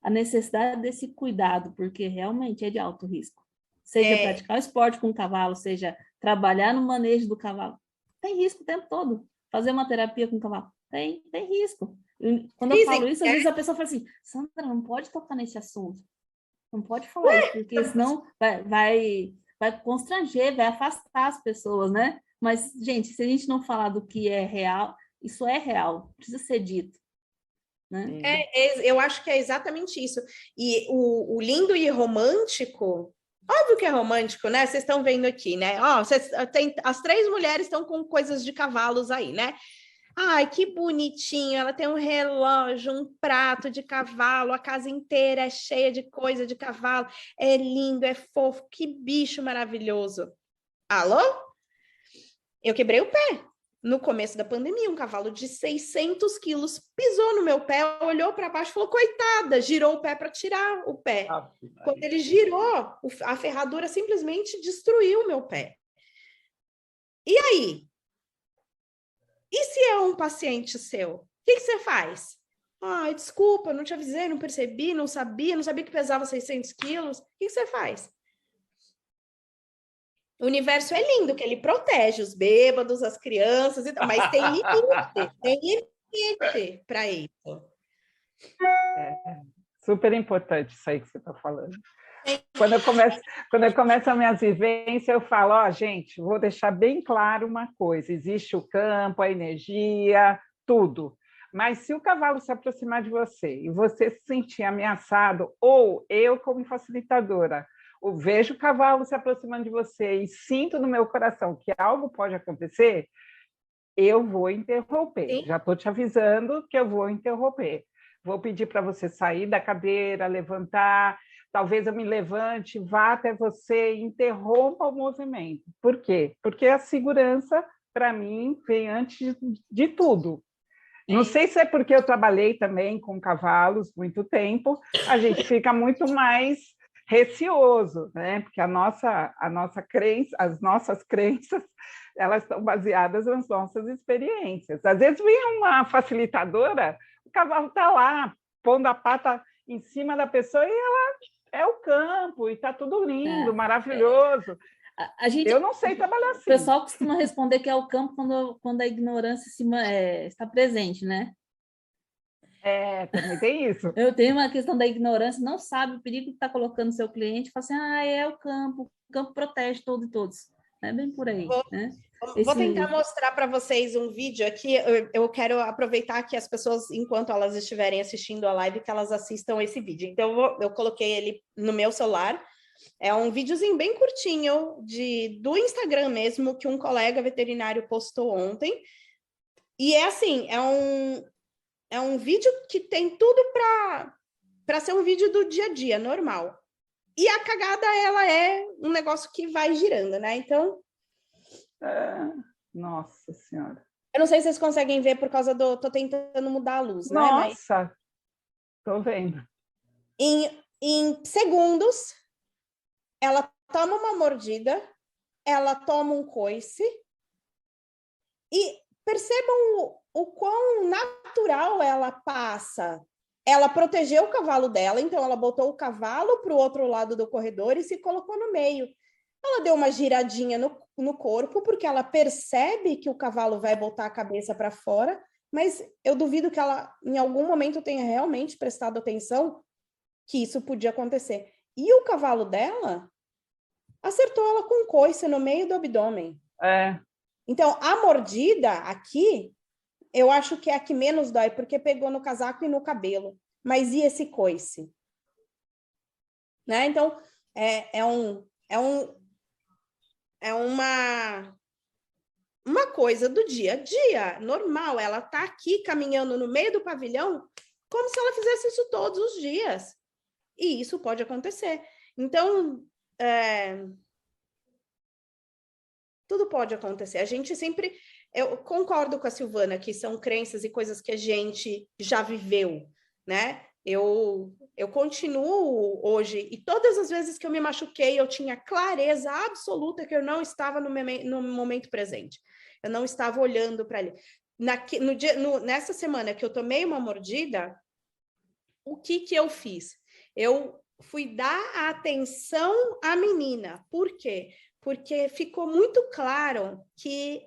D: a necessidade desse cuidado, porque realmente é de alto risco. Seja praticar o esporte com o cavalo, seja trabalhar no manejo do cavalo. Tem risco o tempo todo. Fazer uma terapia com o cavalo. Tem risco. Quando eu falo isso, às vezes a pessoa fala assim, Sandra, não pode tocar nesse assunto. Não pode falar isso, porque senão vai constranger, vai afastar as pessoas, né? Mas, gente, se a gente não falar do que é real, isso é real, precisa ser dito. Né?
B: Eu acho que é exatamente isso. E o lindo e romântico, óbvio que é romântico, né? Vocês estão vendo aqui, né? As 3 mulheres estão com coisas de cavalos aí, né? Ai, que bonitinho, ela tem um relógio, um prato de cavalo, a casa inteira é cheia de coisa de cavalo, é lindo, é fofo, que bicho maravilhoso. Alô? Eu quebrei o pé. No começo da pandemia, um cavalo de 600 quilos pisou no meu pé, olhou para baixo e falou, coitada, girou o pé para tirar o pé. Quando ele girou, a ferradura simplesmente destruiu o meu pé. E aí? E se é um paciente seu? O que você faz? Ai, desculpa, não te avisei, não percebi, não sabia que pesava 600 quilos. O que você faz? O universo é lindo, que ele protege os bêbados, as crianças, e tal, mas tem limite para isso.
C: É super importante isso aí que você está falando. Quando eu começo as minhas vivências, eu falo, ó, gente, vou deixar bem claro uma coisa, existe o campo, a energia, tudo. Mas se o cavalo se aproximar de você e você se sentir ameaçado, ou eu, como facilitadora, eu vejo o cavalo se aproximando de você e sinto no meu coração que algo pode acontecer, eu vou interromper. Sim. Já estou te avisando que eu vou interromper. Vou pedir para você sair da cadeira, levantar, talvez eu me levante, vá até você e interrompa o movimento. Por quê? Porque a segurança, para mim, vem antes de tudo. Não sei se é porque eu trabalhei também com cavalos muito tempo, a gente fica muito mais receoso, né? Porque a nossa crença, as nossas crenças, elas estão baseadas nas nossas experiências. Às vezes vem uma facilitadora, o cavalo está lá, pondo a pata em cima da pessoa e ela é o campo, e está tudo lindo, maravilhoso. Eu não sei trabalhar assim.
D: O pessoal costuma responder que é o campo quando a ignorância está presente, né?
C: Também tem isso.
D: Eu tenho uma questão da ignorância, não sabe o perigo que está colocando o seu cliente, fala assim, é o campo protege todos e todos. É bem por aí, né?
B: Vou tentar mostrar para vocês um vídeo aqui. Eu quero aproveitar que as pessoas, enquanto elas estiverem assistindo a live, que elas assistam esse vídeo. Então, eu coloquei ele no meu celular. É um videozinho bem curtinho do Instagram mesmo, que um colega veterinário postou ontem. E é assim, é um vídeo que tem tudo para ser um vídeo do dia a dia, normal. E a cagada, ela é um negócio que vai girando, né? Então...
C: Nossa Senhora.
B: Eu não sei se vocês conseguem ver por causa do... Tô tentando mudar a luz, né?
C: Nossa! Tô vendo.
B: Em segundos, ela toma uma mordida, ela toma um coice, e percebam o quão natural ela passa. Ela protegeu o cavalo dela, então ela botou o cavalo para o outro lado do corredor e se colocou no meio. Ela deu uma giradinha no corpo, porque ela percebe que o cavalo vai botar a cabeça para fora, mas eu duvido que ela, em algum momento, tenha realmente prestado atenção que isso podia acontecer. E o cavalo dela acertou ela com um coice no meio do abdômen. Então, a mordida aqui, eu acho que é a que menos dói, porque pegou no casaco e no cabelo. Mas e esse coice? Né? Então, é uma coisa do dia a dia, normal. Ela está aqui caminhando no meio do pavilhão como se ela fizesse isso todos os dias. E isso pode acontecer. Então, tudo pode acontecer. A gente sempre... Eu concordo com a Silvana que são crenças e coisas que a gente já viveu, né? Eu continuo hoje, e todas as vezes que eu me machuquei, eu tinha clareza absoluta que eu não estava no momento presente. Eu não estava olhando para ali. Nessa semana que eu tomei uma mordida, o que eu fiz? Eu fui dar atenção à menina. Por quê? Porque ficou muito claro que,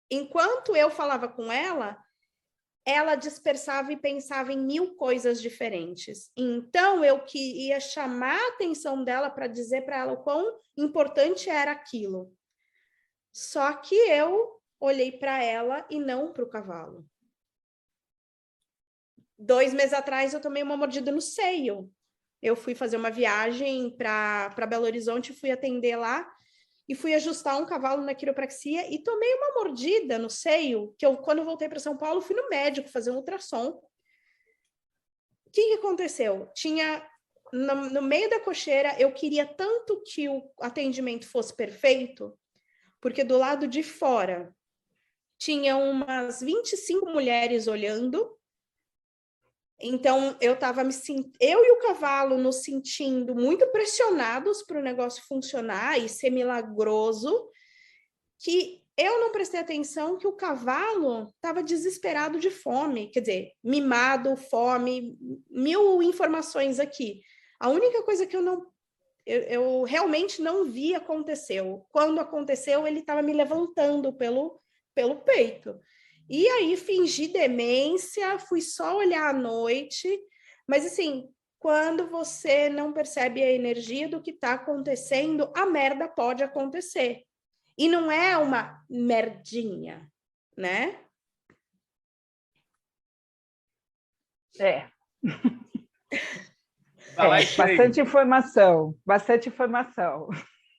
B: enquanto eu falava com ela dispersava e pensava em 1000 coisas diferentes. Então, eu queria chamar a atenção dela para dizer para ela o quão importante era aquilo. Só que eu olhei para ela e não para o cavalo. 2 meses atrás, eu tomei uma mordida no seio. Eu fui fazer uma viagem para Belo Horizonte, fui atender lá, e fui ajustar um cavalo na quiropraxia e tomei uma mordida no seio, que quando eu voltei para São Paulo, fui no médico fazer um ultrassom. O que aconteceu? Tinha, no meio da cocheira, eu queria tanto que o atendimento fosse perfeito, porque do lado de fora tinha umas 25 mulheres olhando. Então, eu e o cavalo nos sentindo muito pressionados para o negócio funcionar e ser milagroso, que eu não prestei atenção que o cavalo estava desesperado de fome, quer dizer, mimado, fome, 1000 informações aqui. A única coisa que eu realmente não vi aconteceu. Quando aconteceu, ele estava me levantando pelo peito. E aí fingi demência, fui só olhar à noite, mas assim, quando você não percebe a energia do que está acontecendo, a merda pode acontecer. E não é uma merdinha, né?
C: Bastante informação, bastante informação.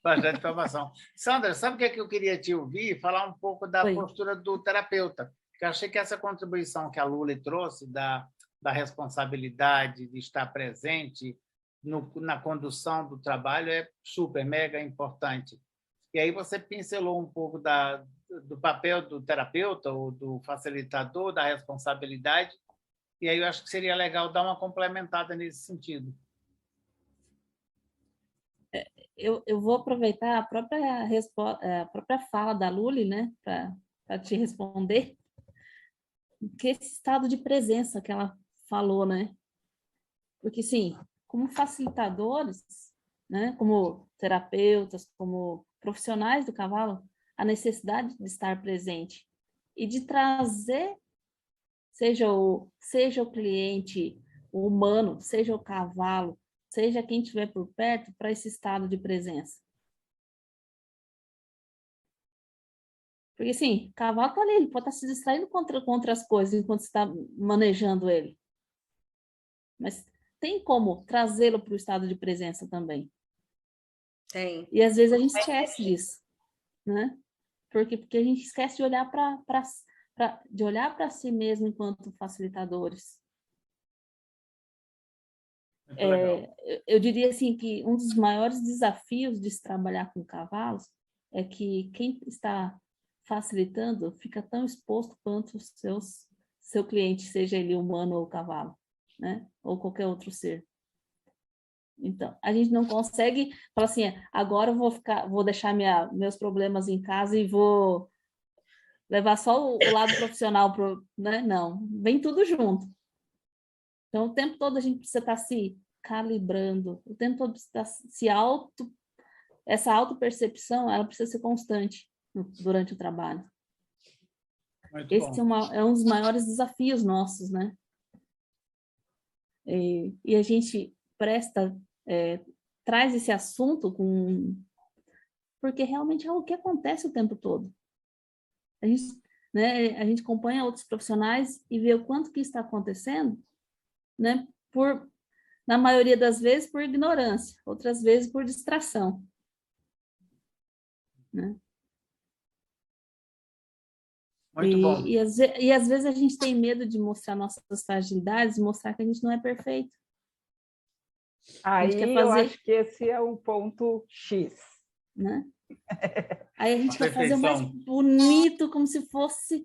A: Bastante informação. Sandra, sabe o que é que eu queria te ouvir? Falar um pouco da postura do terapeuta, que eu achei que essa contribuição que a Lully trouxe da responsabilidade de estar presente na condução do trabalho é super, mega importante. E aí você pincelou um pouco do papel do terapeuta ou do facilitador, da responsabilidade, e aí eu acho que seria legal dar uma complementada nesse sentido.
D: Eu vou aproveitar a própria fala da Lully, né, para te responder, que esse estado de presença que ela falou, né? Porque, sim, como facilitadores, né, como terapeutas, como profissionais do cavalo, a necessidade de estar presente e de trazer, seja o cliente, o humano, seja o cavalo, seja quem estiver por perto, para esse estado de presença. Porque, assim, o cavalo está ali, ele pode estar se distraindo contra as coisas enquanto você está manejando ele. Mas tem como trazê-lo para o estado de presença também.
B: Tem.
D: E, às vezes, a gente esquece disso, né? Porque a gente esquece de olhar para si mesmo enquanto facilitadores. Eu diria assim que um dos maiores desafios de se trabalhar com cavalos é que quem está facilitando fica tão exposto quanto seu cliente, seja ele humano ou cavalo, né? Ou qualquer outro ser. Então, a gente não consegue falar assim, agora eu vou deixar meus problemas em casa e vou levar só o lado profissional, né? Não, vem tudo junto. Então, o tempo todo a gente precisa estar se calibrando, o tempo todo precisa essa autopercepção, ela precisa ser constante durante o trabalho. Esse é um dos maiores desafios nossos, né? E a gente traz esse assunto porque realmente é algo que acontece o tempo todo. A gente acompanha outros profissionais e vê o quanto que está acontecendo, né? Na maioria das vezes por ignorância, outras vezes por distração, né?
A: Muito bom.
D: E às vezes a gente tem medo de mostrar nossas fragilidades, mostrar que a gente não é perfeito.
C: Aí eu acho que esse é um ponto X.
D: Né? Aí a gente quer fazer o mais bonito, como se fosse...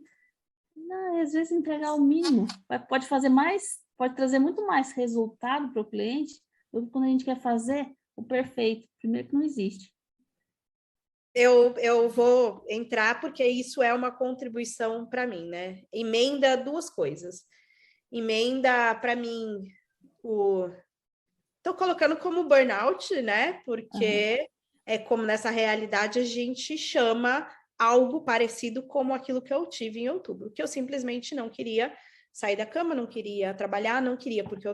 D: Não, às vezes entregar o mínimo. Pode trazer muito mais resultado para o cliente do que quando a gente quer fazer o perfeito. Primeiro que não existe.
B: Eu vou entrar porque isso é uma contribuição para mim, né? Emenda duas coisas. Emenda para mim Estou colocando como burnout, né? Porque é como nessa realidade a gente chama algo parecido como aquilo que eu tive em outubro, que eu simplesmente não queria sair da cama, não queria trabalhar, não queria, porque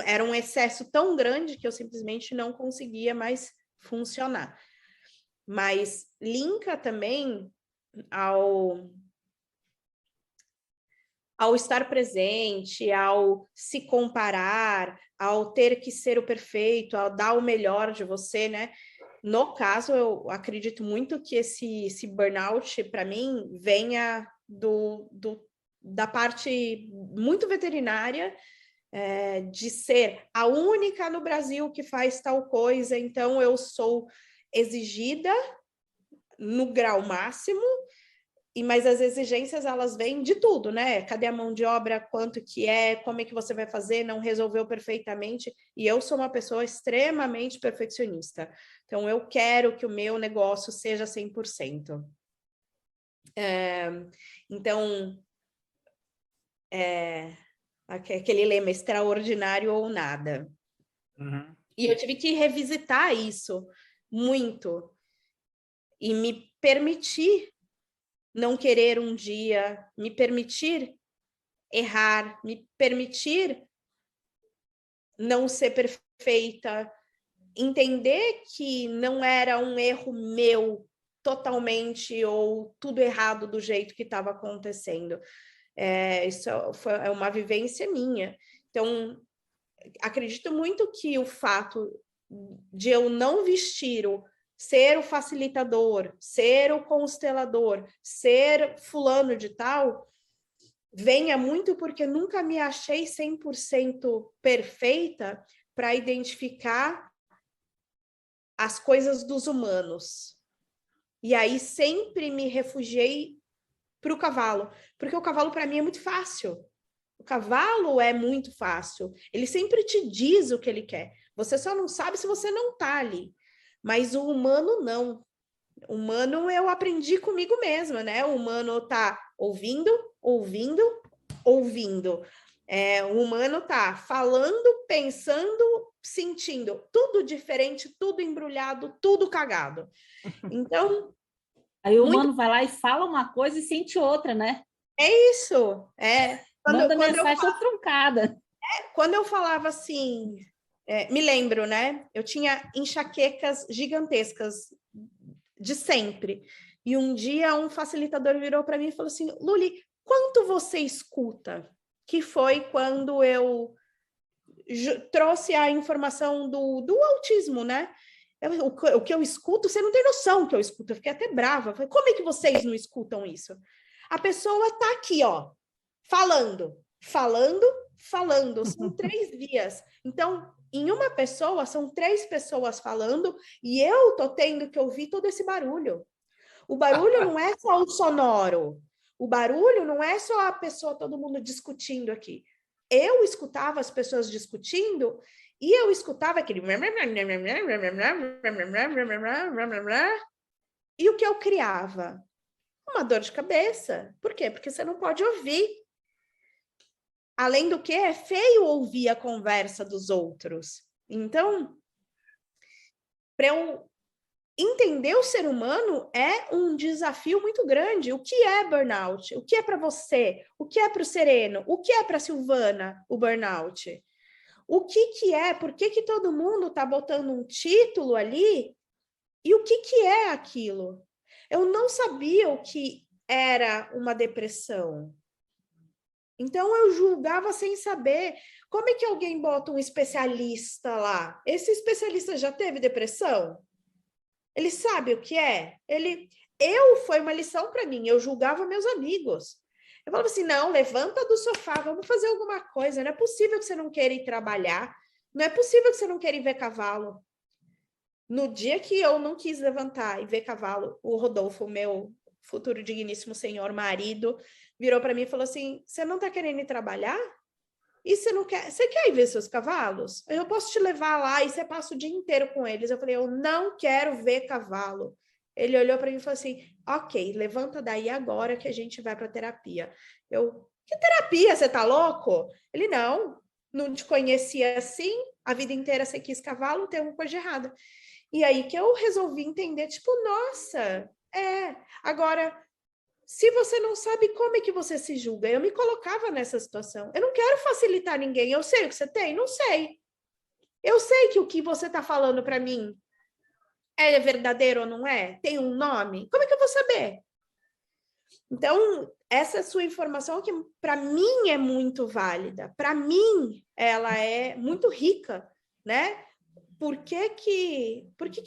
B: era um excesso tão grande que eu simplesmente não conseguia mais funcionar. Mas linka também ao estar presente, ao se comparar, ao ter que ser o perfeito, ao dar o melhor de você, né? No caso, eu acredito muito que esse burnout, para mim, venha da parte muito veterinária, de ser a única no Brasil que faz tal coisa, então eu sou exigida no grau máximo, mas as exigências, elas vêm de tudo, né? Cadê a mão de obra, quanto que é, como é que você vai fazer, não resolveu perfeitamente. E eu sou uma pessoa extremamente perfeccionista. Então, eu quero que o meu negócio seja 100%. Então, aquele lema, extraordinário ou nada.
A: Uhum.
B: E eu tive que revisitar isso muito. E me permitir não querer um dia, me permitir errar, me permitir não ser perfeita, entender que não era um erro meu totalmente ou tudo errado do jeito que estava acontecendo. Isso é uma vivência minha. Então, acredito muito que o fato de eu não vestir ser o facilitador, ser o constelador, ser fulano de tal, venha muito porque nunca me achei 100% perfeita para identificar as coisas dos humanos. E aí sempre me refugiei para o cavalo, porque o cavalo para mim é muito fácil. O cavalo é muito fácil. Ele sempre te diz o que ele quer. Você só não sabe se você não está ali. Mas o humano não. O humano eu aprendi comigo mesma, né? O humano tá ouvindo, ouvindo, ouvindo. O humano tá falando, pensando, sentindo. Tudo diferente, tudo embrulhado, tudo cagado. Então...
D: Aí o humano vai lá e fala uma coisa e sente outra, né?
B: É isso.
D: Manda mensagem toda truncada.
B: Quando eu falava assim... me lembro, né? Eu tinha enxaquecas gigantescas de sempre. E um dia um facilitador virou para mim e falou assim: Luli, quanto você escuta? Que foi quando eu trouxe a informação do autismo, né? O que eu escuto, você não tem noção que eu escuto. Eu fiquei até brava. Eu falei, como é que vocês não escutam isso? A pessoa está aqui, ó, falando, falando, falando. São 3 vias. Então, em uma pessoa, são 3 pessoas falando e eu tô tendo que ouvir todo esse barulho. O barulho não é só o sonoro. O barulho não é só a pessoa, todo mundo discutindo aqui. Eu escutava as pessoas discutindo e eu escutava aquele... E o que eu criava? Uma dor de cabeça. Por quê? Porque você não pode ouvir. Além do que, é feio ouvir a conversa dos outros. Então, para eu entender o ser humano é um desafio muito grande. O que é burnout? O que é para você? O que é para o Sereno? O que é para a Silvana, o burnout? O que é? Por que todo mundo está botando um título ali? E o que é aquilo? Eu não sabia o que era uma depressão. Então, eu julgava sem saber. Como é que alguém bota um especialista lá? Esse especialista já teve depressão? Ele sabe o que é? Foi uma lição para mim. Eu julgava meus amigos. Eu falava assim, não, levanta do sofá, vamos fazer alguma coisa. Não é possível que você não queira ir trabalhar. Não é possível que você não queira ir ver cavalo. No dia que eu não quis levantar e ver cavalo, o Rodolfo, meu futuro digníssimo senhor marido, virou para mim e falou assim, você não está querendo ir trabalhar? E você quer ir ver seus cavalos? Eu posso te levar lá e você passa o dia inteiro com eles. Eu falei, eu não quero ver cavalo. Ele olhou para mim e falou assim, ok, levanta daí agora que a gente vai para terapia. Que terapia? Você tá louco? Ele, não te conhecia assim, a vida inteira você quis cavalo, tem alguma coisa errada. E aí que eu resolvi entender, tipo, nossa, agora... Se você não sabe, como é que você se julga? Eu me colocava nessa situação. Eu não quero facilitar ninguém. Eu sei o que você tem? Não sei. Eu sei que o que você está falando para mim é verdadeiro ou não é? Tem um nome? Como é que eu vou saber? Então, essa sua informação que para mim é muito válida. Para mim, ela é muito rica, né? Por que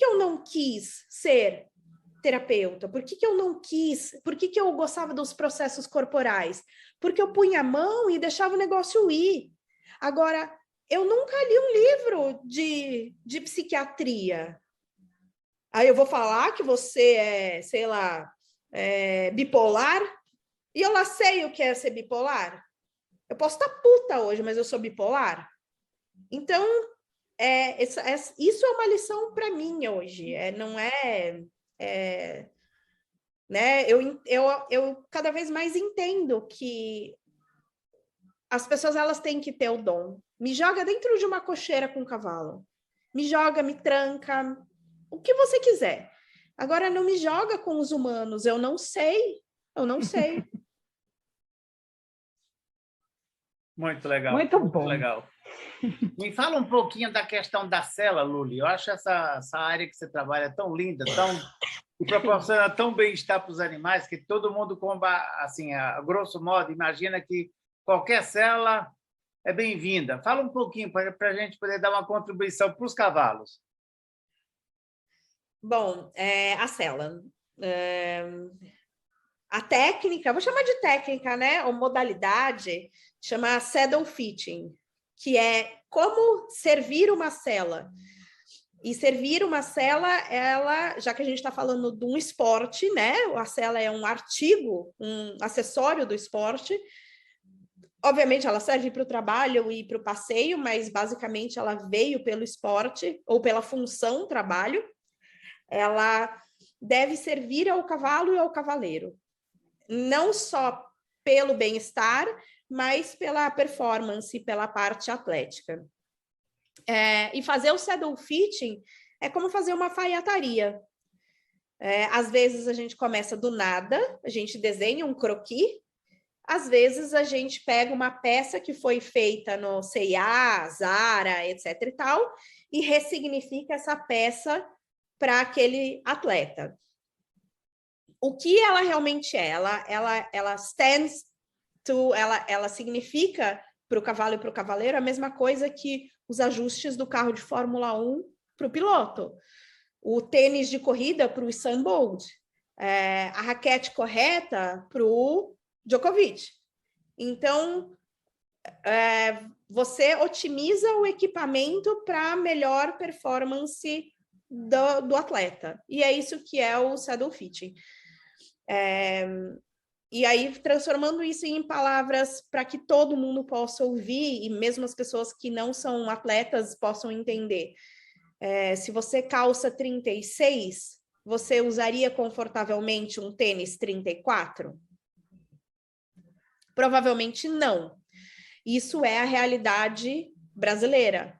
B: eu não quis ser terapeuta? Por que eu não quis? Por que eu gostava dos processos corporais? Porque eu punha a mão e deixava o negócio ir. Agora, eu nunca li um livro de psiquiatria. Aí eu vou falar que você é, sei lá, bipolar, e eu lá sei o que é ser bipolar. Eu posso estar puta hoje, mas eu sou bipolar. Então, isso é uma lição para mim hoje. Não é, né? Eu cada vez mais entendo que as pessoas elas têm que ter o dom. Me joga dentro de uma cocheira com um cavalo. Me joga, me tranca, o que você quiser. Agora, não me joga com os humanos. Eu não sei.
A: Muito legal.
C: Muito bom.
A: Legal. Me fala um pouquinho da questão da cela, Luli. Eu acho essa área que você trabalha tão linda, e proporciona tão bem-estar para os animais, que todo mundo, assim, a grosso modo, imagina que qualquer cela é bem-vinda. Fala um pouquinho para a gente poder dar uma contribuição para os cavalos.
B: Bom, a cela. A técnica, vou chamar de técnica, né? Ou modalidade, chama saddle fitting, que é como servir uma cela. E servir uma cela, já que a gente está falando de um esporte, né? A cela é um artigo, um acessório do esporte. Obviamente, ela serve para o trabalho e para o passeio, mas basicamente ela veio pelo esporte ou pela função trabalho. Ela deve servir ao cavalo e ao cavaleiro. Não só pelo bem-estar, mas pela performance, pela parte atlética. E fazer o saddle fitting é como fazer uma alfaiataria. Às vezes a gente começa do nada, a gente desenha um croquis, às vezes a gente pega uma peça que foi feita no C&A, Zara, etc. e tal, e ressignifica essa peça para aquele atleta. O que ela realmente é? Ela stands to, ela significa para o cavalo e para o cavaleiro a mesma coisa que os ajustes do carro de Fórmula 1 para o piloto, o tênis de corrida para o Usain Bolt, a raquete correta para o Djokovic. Então, você otimiza o equipamento para a melhor performance do atleta. E é isso que é o saddle fitting. E aí, transformando isso em palavras para que todo mundo possa ouvir, e mesmo as pessoas que não são atletas possam entender. Se você calça 36, você usaria confortavelmente um tênis 34? Provavelmente não. Isso é a realidade brasileira.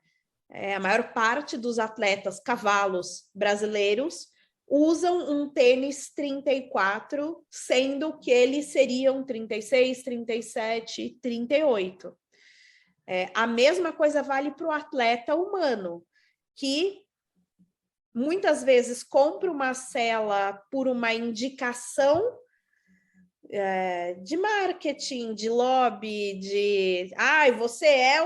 B: A maior parte dos atletas cavalos brasileiros usam um tênis 34, sendo que eles seriam 36, 37, 38. A mesma coisa vale para o atleta humano, que muitas vezes compra uma cela por uma indicação de marketing, de lobby, você é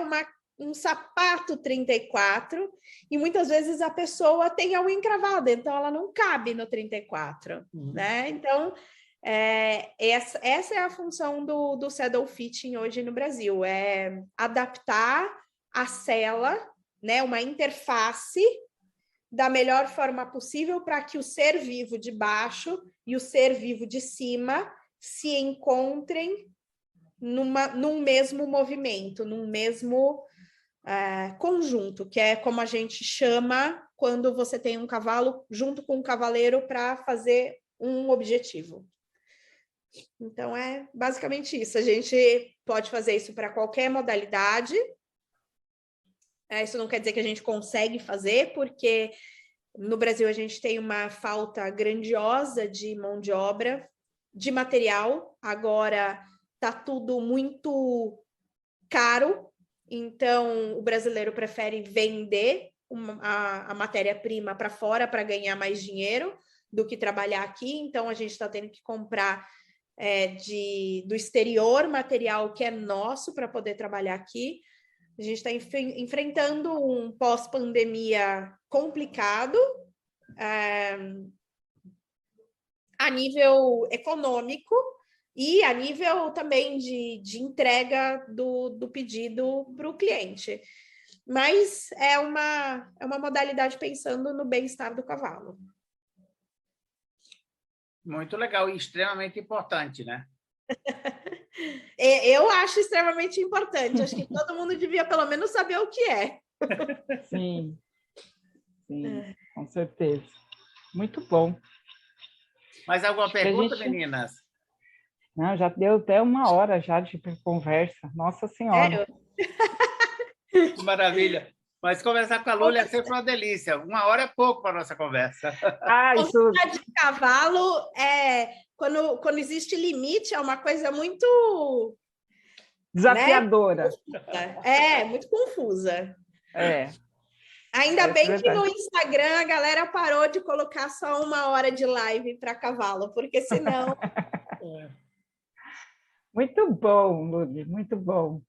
B: um sapato 34, e muitas vezes a pessoa tem a unha encravada, então ela não cabe no 34, né? Então, essa é a função do saddle fitting hoje no Brasil, é adaptar a cela, né, uma interface da melhor forma possível para que o ser vivo de baixo e o ser vivo de cima se encontrem num mesmo movimento, num mesmo conjunto, que é como a gente chama quando você tem um cavalo junto com um cavaleiro para fazer um objetivo. Então, é basicamente isso. A gente pode fazer isso para qualquer modalidade. Isso não quer dizer que a gente consegue fazer, porque no Brasil a gente tem uma falta grandiosa de mão de obra, de material. Agora está tudo muito caro, então o brasileiro prefere vender a matéria-prima para fora para ganhar mais dinheiro do que trabalhar aqui. Então a gente está tendo que comprar do exterior material que é nosso para poder trabalhar aqui. A gente está enfrentando um pós-pandemia complicado, a nível econômico e a nível também de entrega do pedido para o cliente. Mas é uma modalidade pensando no bem-estar do cavalo.
A: Muito legal e extremamente importante, né?
B: Eu acho extremamente importante. Acho que todo mundo devia pelo menos saber o que é.
C: Sim, com certeza. Muito bom.
A: Mais alguma pergunta,
C: gente...
A: meninas?
C: Não, já deu até 1 hora já de conversa. Nossa Senhora.
A: Que maravilha. Mas conversar com a Lúlia é sempre uma delícia. 1 hora é pouco para a nossa conversa.
C: Isso...
B: de cavalo, quando existe limite, é uma coisa muito...
C: desafiadora.
B: Né? Muito confusa. Ainda bem que no Instagram a galera parou de colocar só 1 hora de live para cavalo, porque senão...
C: Muito bom, Lúlia, muito bom.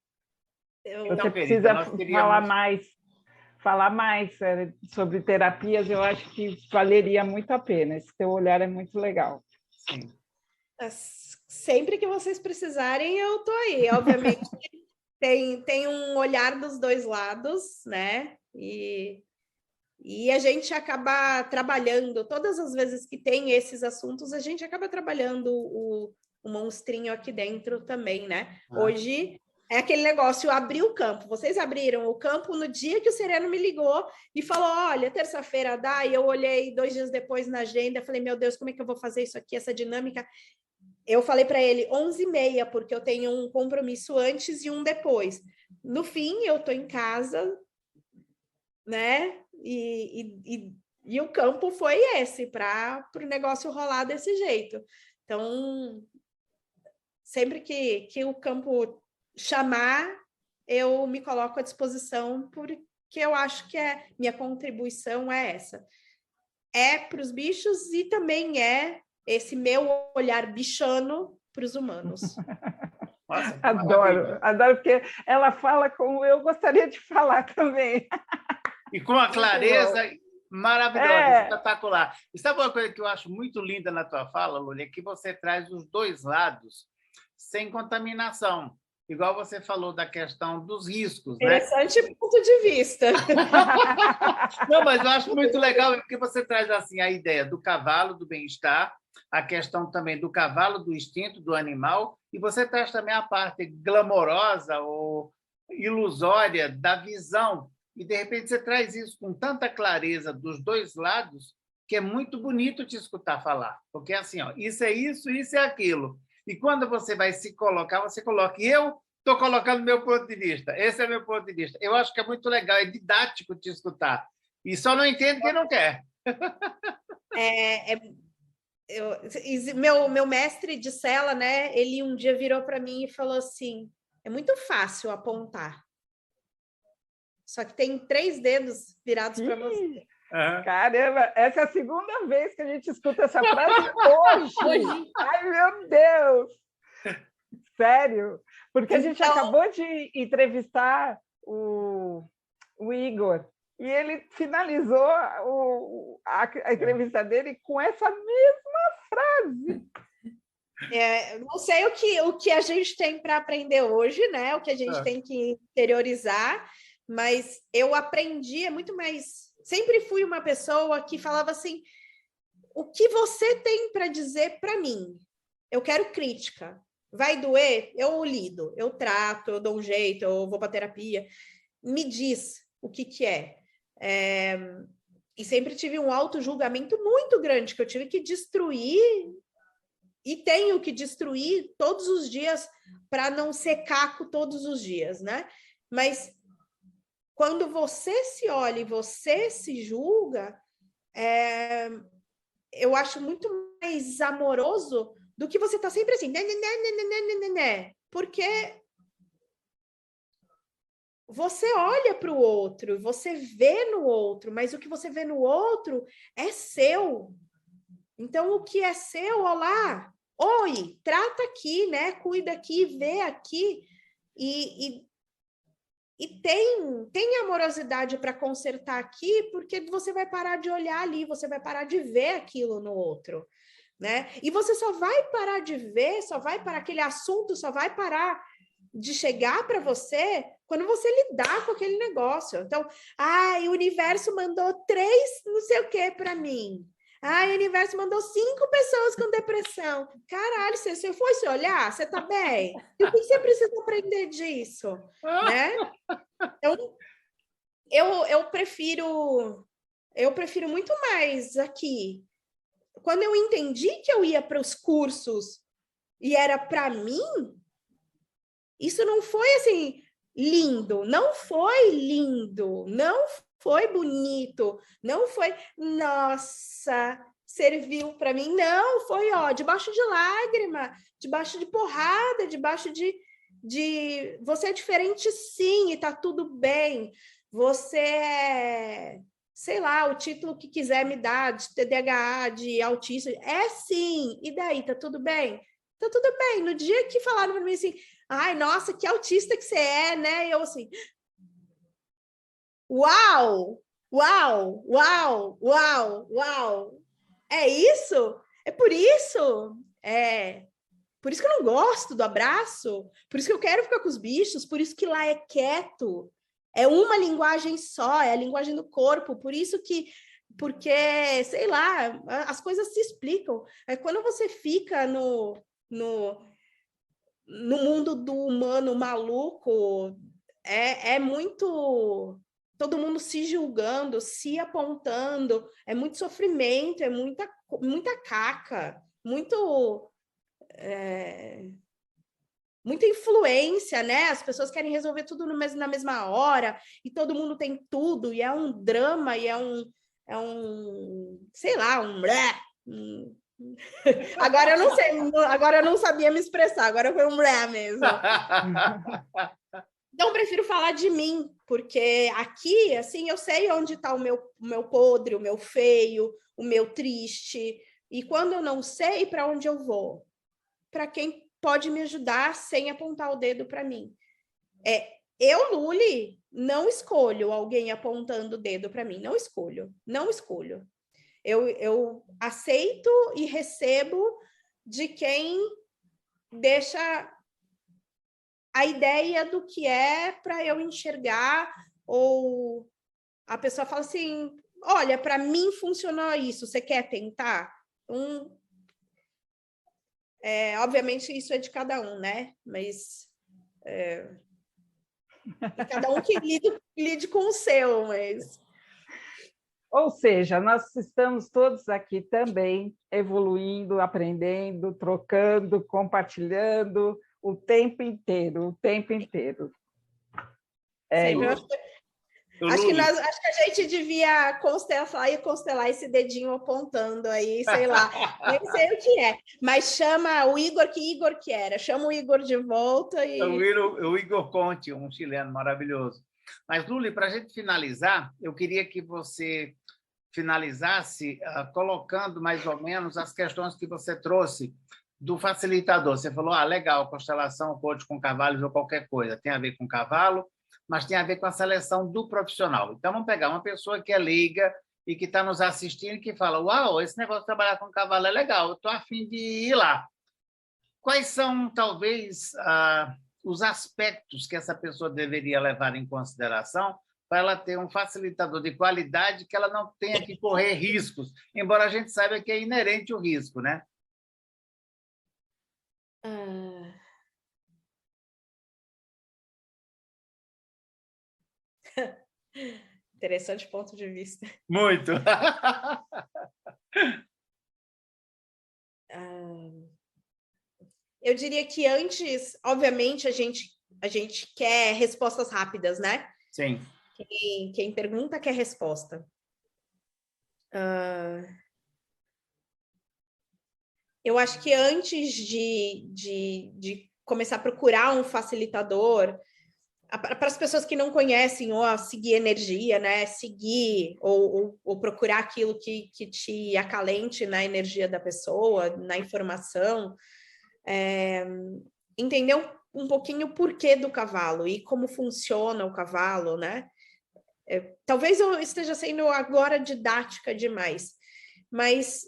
C: Você precisa falar mais sobre terapias, eu acho que valeria muito a pena. Esse teu olhar é muito legal.
A: Sim.
B: Sempre que vocês precisarem, eu estou aí. Obviamente, tem um olhar dos dois lados, né? E a gente acaba trabalhando, todas as vezes que tem esses assuntos, a gente acaba trabalhando o monstrinho aqui dentro também, né? Hoje é aquele negócio, abrir o campo. Vocês abriram o campo no dia que o Sereno me ligou e falou, olha, terça-feira dá, e eu olhei 2 dias depois na agenda, falei, meu Deus, como é que eu vou fazer isso aqui, essa dinâmica? Eu falei para ele 11h30, porque eu tenho um compromisso antes e um depois. No fim, eu estou em casa, né? E o campo foi esse, para o negócio rolar desse jeito. Então, sempre que o campo chamar, eu me coloco à disposição, porque eu acho que minha contribuição é essa. É para os bichos e também é esse meu olhar bichano para os humanos.
A: Nossa,
C: adoro, porque ela fala como eu gostaria de falar também.
A: E com a clareza maravilhosa, espetacular. E sabe uma coisa que eu acho muito linda na tua fala, Lúlia? É que você traz os dois lados sem contaminação. Igual você falou da questão dos riscos, né?
B: Interessante ponto de vista.
A: Não, mas eu acho muito legal, porque você traz assim a ideia do cavalo, do bem-estar, a questão também do cavalo, do instinto, do animal, e você traz também a parte glamourosa ou ilusória da visão. E, de repente, você traz isso com tanta clareza dos dois lados, que é muito bonito te escutar falar. Porque, assim, ó, isso é aquilo. E quando você vai se colocar, você coloca. E eu estou colocando meu ponto de vista. Esse é meu ponto de vista. Eu acho que é muito legal, é didático te escutar. E só não entende quem não quer.
B: Meu mestre de cela, né? Ele um dia virou para mim e falou assim: é muito fácil apontar. Só que tem 3 dedos virados para você.
C: Caramba, essa é a segunda vez que a gente escuta essa frase hoje. Ai, meu Deus! Sério? Porque a gente acabou de entrevistar o Igor e ele finalizou a entrevista dele com essa mesma frase.
B: Não sei o que a gente tem para aprender hoje, né? O que a gente tem que interiorizar, mas eu aprendi, é muito mais... Sempre fui uma pessoa que falava assim, o que você tem para dizer para mim? Eu quero crítica. Vai doer? Eu lido, eu trato, eu dou um jeito, eu vou para terapia. Me diz o que é. E sempre tive um auto-julgamento muito grande, que eu tive que destruir, e tenho que destruir todos os dias para não ser caco todos os dias, né? Mas quando você se olha e você se julga, eu acho muito mais amoroso do que você tá sempre assim, né? Porque você olha para o outro, você vê no outro, mas o que você vê no outro é seu. Então, o que é seu, olá, oi, trata aqui, né? Cuida aqui, vê aqui. E tem amorosidade para consertar aqui, porque você vai parar de olhar ali, você vai parar de ver aquilo no outro, né? E você só vai parar de ver, só vai parar aquele assunto, só vai parar de chegar para você quando você lidar com aquele negócio. Então, o universo mandou 3 não sei o que para mim. Ai, o universo mandou 5 pessoas com depressão. Caralho, você foi se olhar? Você tá bem? E o que você precisa aprender disso? Né? Então, eu prefiro muito mais aqui. Quando eu entendi que eu ia para os cursos e era para mim, isso não foi assim lindo, não foi lindo, não foi bonito, não foi, nossa, serviu para mim, não, foi, ó, debaixo de lágrima, debaixo de porrada, debaixo de você é diferente sim, e tá tudo bem. Você é, sei lá, o título que quiser me dar de TDAH, de autista, é sim. E daí, tá tudo bem? Tá tudo bem. No dia que falaram para mim assim, ai, nossa, que autista que você é, né? Eu assim, uau, uau, uau, uau, uau. É isso? É por isso? É por isso que eu não gosto do abraço, por isso que eu quero ficar com os bichos, por isso que lá é quieto. É uma linguagem só, é a linguagem do corpo, por isso que, porque, sei lá, as coisas se explicam. É quando você fica no mundo do humano maluco, é muito... Todo mundo se julgando, se apontando, é muito sofrimento, é muita caca, muita influência, né? As pessoas querem resolver tudo na mesma hora, e todo mundo tem tudo, e é um drama, e é um sei lá, Agora eu não sei, agora eu não sabia me expressar, agora foi um mesmo. Então, eu prefiro falar de mim, porque aqui, assim, eu sei onde está o meu podre, o meu feio, o meu triste, e quando eu não sei, para onde eu vou? Para quem pode me ajudar sem apontar o dedo para mim. Eu, Luli, não escolho alguém apontando o dedo para mim, não escolho. Eu aceito e recebo de quem deixa a ideia do que é para eu enxergar, ou a pessoa fala assim, olha, para mim funcionou isso, você quer tentar? Obviamente isso é de cada um, né? Mas cada um que lide com o seu, mas...
C: Ou seja, nós estamos todos aqui também evoluindo, aprendendo, trocando, compartilhando o tempo inteiro. É isso.
B: Acho que a gente devia constelar esse dedinho apontando aí, sei lá, nem sei o que é, mas chama o Igor, que Igor que era, chama o Igor de volta e...
A: O Igor Conte, um chileno maravilhoso. Mas, Luli, para a gente finalizar, eu queria que você finalizasse colocando mais ou menos as questões que você trouxe do facilitador. Você falou, legal, constelação, coach com cavalos ou qualquer coisa, tem a ver com cavalo, mas tem a ver com a seleção do profissional. Então, vamos pegar uma pessoa que é leiga e que está nos assistindo e que fala, uau, esse negócio de trabalhar com cavalo é legal, eu estou a fim de ir lá. Quais são, talvez, os aspectos que essa pessoa deveria levar em consideração para ela ter um facilitador de qualidade que ela não tenha que correr riscos, embora a gente saiba que é inerente o risco, né?
B: Interessante ponto de vista.
A: Muito!
B: Eu diria que antes, obviamente, a gente quer respostas rápidas, né?
A: Sim.
B: Quem pergunta quer resposta. Eu acho que antes de começar a procurar um facilitador, para as pessoas que não conhecem, ou seguir energia, né? Seguir ou procurar aquilo que te acalente na energia da pessoa, na informação, entender um pouquinho o porquê do cavalo e como funciona o cavalo, né? Talvez eu esteja sendo agora didática demais, mas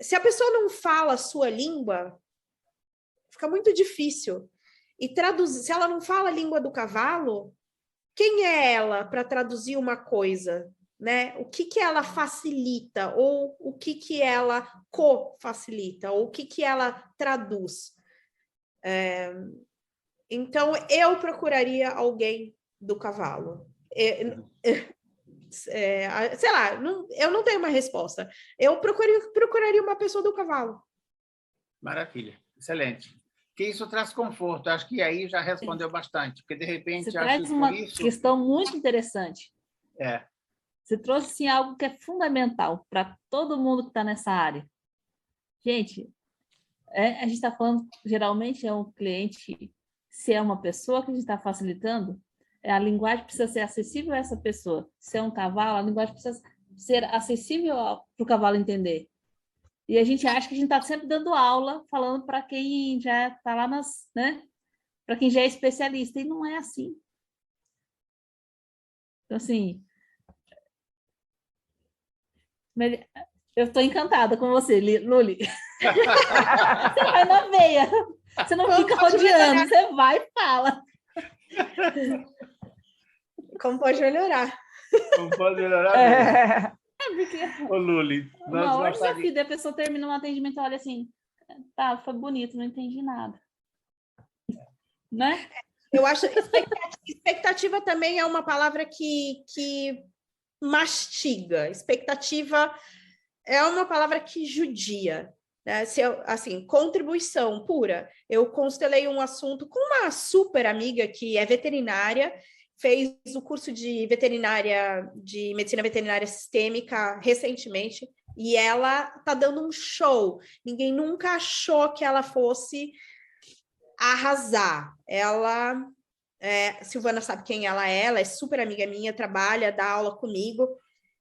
B: se a pessoa não fala a sua língua, fica muito difícil. E traduzir, se ela não fala a língua do cavalo, quem é ela para traduzir uma coisa? né? O que que ela facilita, ou o que que ela co-facilita, ou o que que ela traduz. Então, eu procuraria alguém do cavalo. Sei lá, eu não tenho uma resposta. Eu procuraria uma pessoa do cavalo.
A: Maravilha, excelente. Que isso traz conforto. Acho que aí já respondeu bastante, porque de repente
D: Você
A: acho
D: traz
A: que
D: uma
A: por isso
D: questão muito interessante. Você trouxe assim, algo que é fundamental para todo mundo que está nessa área. Gente, a gente está falando, geralmente é um cliente, se é uma pessoa que a gente está facilitando, a linguagem precisa ser acessível a essa pessoa. Se é um cavalo, a linguagem precisa ser acessível para o cavalo entender. E a gente acha que a gente está sempre dando aula, falando para quem já está lá nas, né? Para quem já é especialista, e não é assim. Então, assim, eu estou encantada com você, Luli. Você vai na veia. Você não fica rodeando, você vai e fala.
B: Como pode melhorar?
A: Como pode melhorar mesmo.
D: Porque
A: Ô, Luli,
D: o maior desafio da pessoa terminar um atendimento, olha assim, tá, foi bonito, não entendi nada. Né?
B: Eu acho expectativa também é uma palavra que mastiga. Expectativa é uma palavra que judia. Né? Assim, contribuição pura. Eu constelei um assunto com uma super amiga que é veterinária, fez o curso de veterinária, de medicina veterinária sistêmica recentemente, e ela tá dando um show. Ninguém nunca achou que ela fosse arrasar. Ela, Silvana sabe quem ela é super amiga minha, trabalha, dá aula comigo,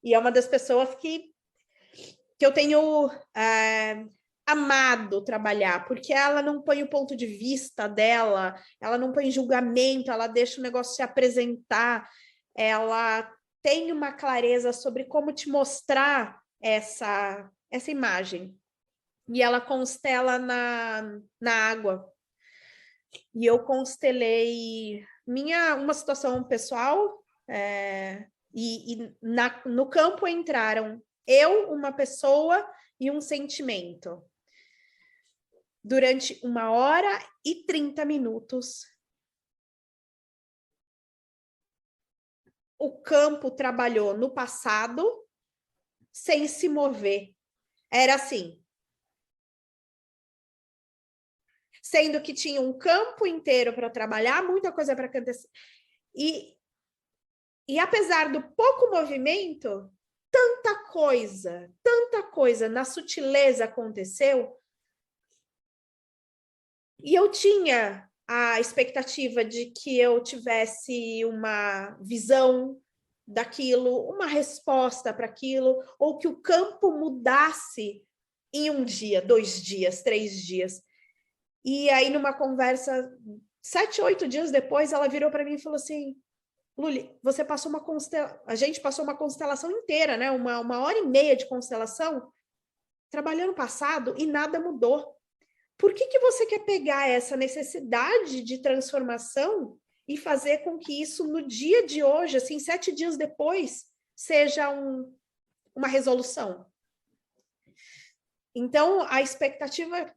B: e é uma das pessoas que eu tenho amado trabalhar, porque ela não põe o ponto de vista dela, ela não põe julgamento, ela deixa o negócio se apresentar, ela tem uma clareza sobre como te mostrar essa imagem. E ela constela na água. E eu constelei uma situação pessoal, no campo entraram eu, uma pessoa e um sentimento. Durante 1h30, o campo trabalhou no passado sem se mover. Era assim. Sendo que tinha um campo inteiro para trabalhar, muita coisa para acontecer. E apesar do pouco movimento, tanta coisa na sutileza aconteceu. E eu tinha a expectativa de que eu tivesse uma visão daquilo, uma resposta para aquilo, ou que o campo mudasse em 1 dia, 2 dias, 3 dias. E aí, numa conversa, 7, 8 dias depois, ela virou para mim e falou assim: Luli, você passou a gente passou uma constelação inteira, né? 1h30 de constelação, trabalhando passado, e nada mudou. Por que você quer pegar essa necessidade de transformação e fazer com que isso, no dia de hoje, assim, 7 dias depois, seja uma resolução? Então, a expectativa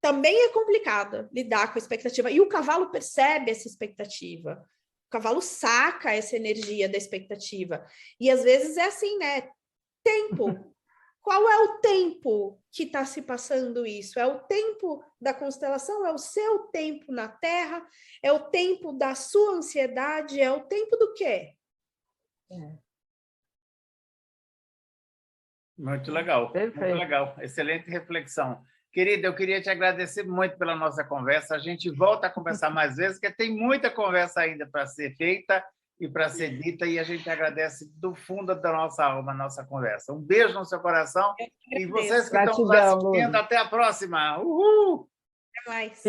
B: também é complicada, lidar com a expectativa. E o cavalo percebe essa expectativa. O cavalo saca essa energia da expectativa. E, às vezes, é assim, né? Tempo. Qual é o tempo que está se passando isso? É o tempo da constelação? É o seu tempo na Terra? É o tempo da sua ansiedade? É o tempo do quê?
A: Muito legal,
C: Perfeito.
A: muito legal. Excelente reflexão. Querida, eu queria te agradecer muito pela nossa conversa. A gente volta a conversar mais vezes, porque tem muita conversa ainda para ser feita e para ser dita, e a gente agradece do fundo da nossa alma a nossa conversa. Um beijo no seu coração. E vocês que estão nos assistindo, até a próxima. Uhul!
B: Até mais.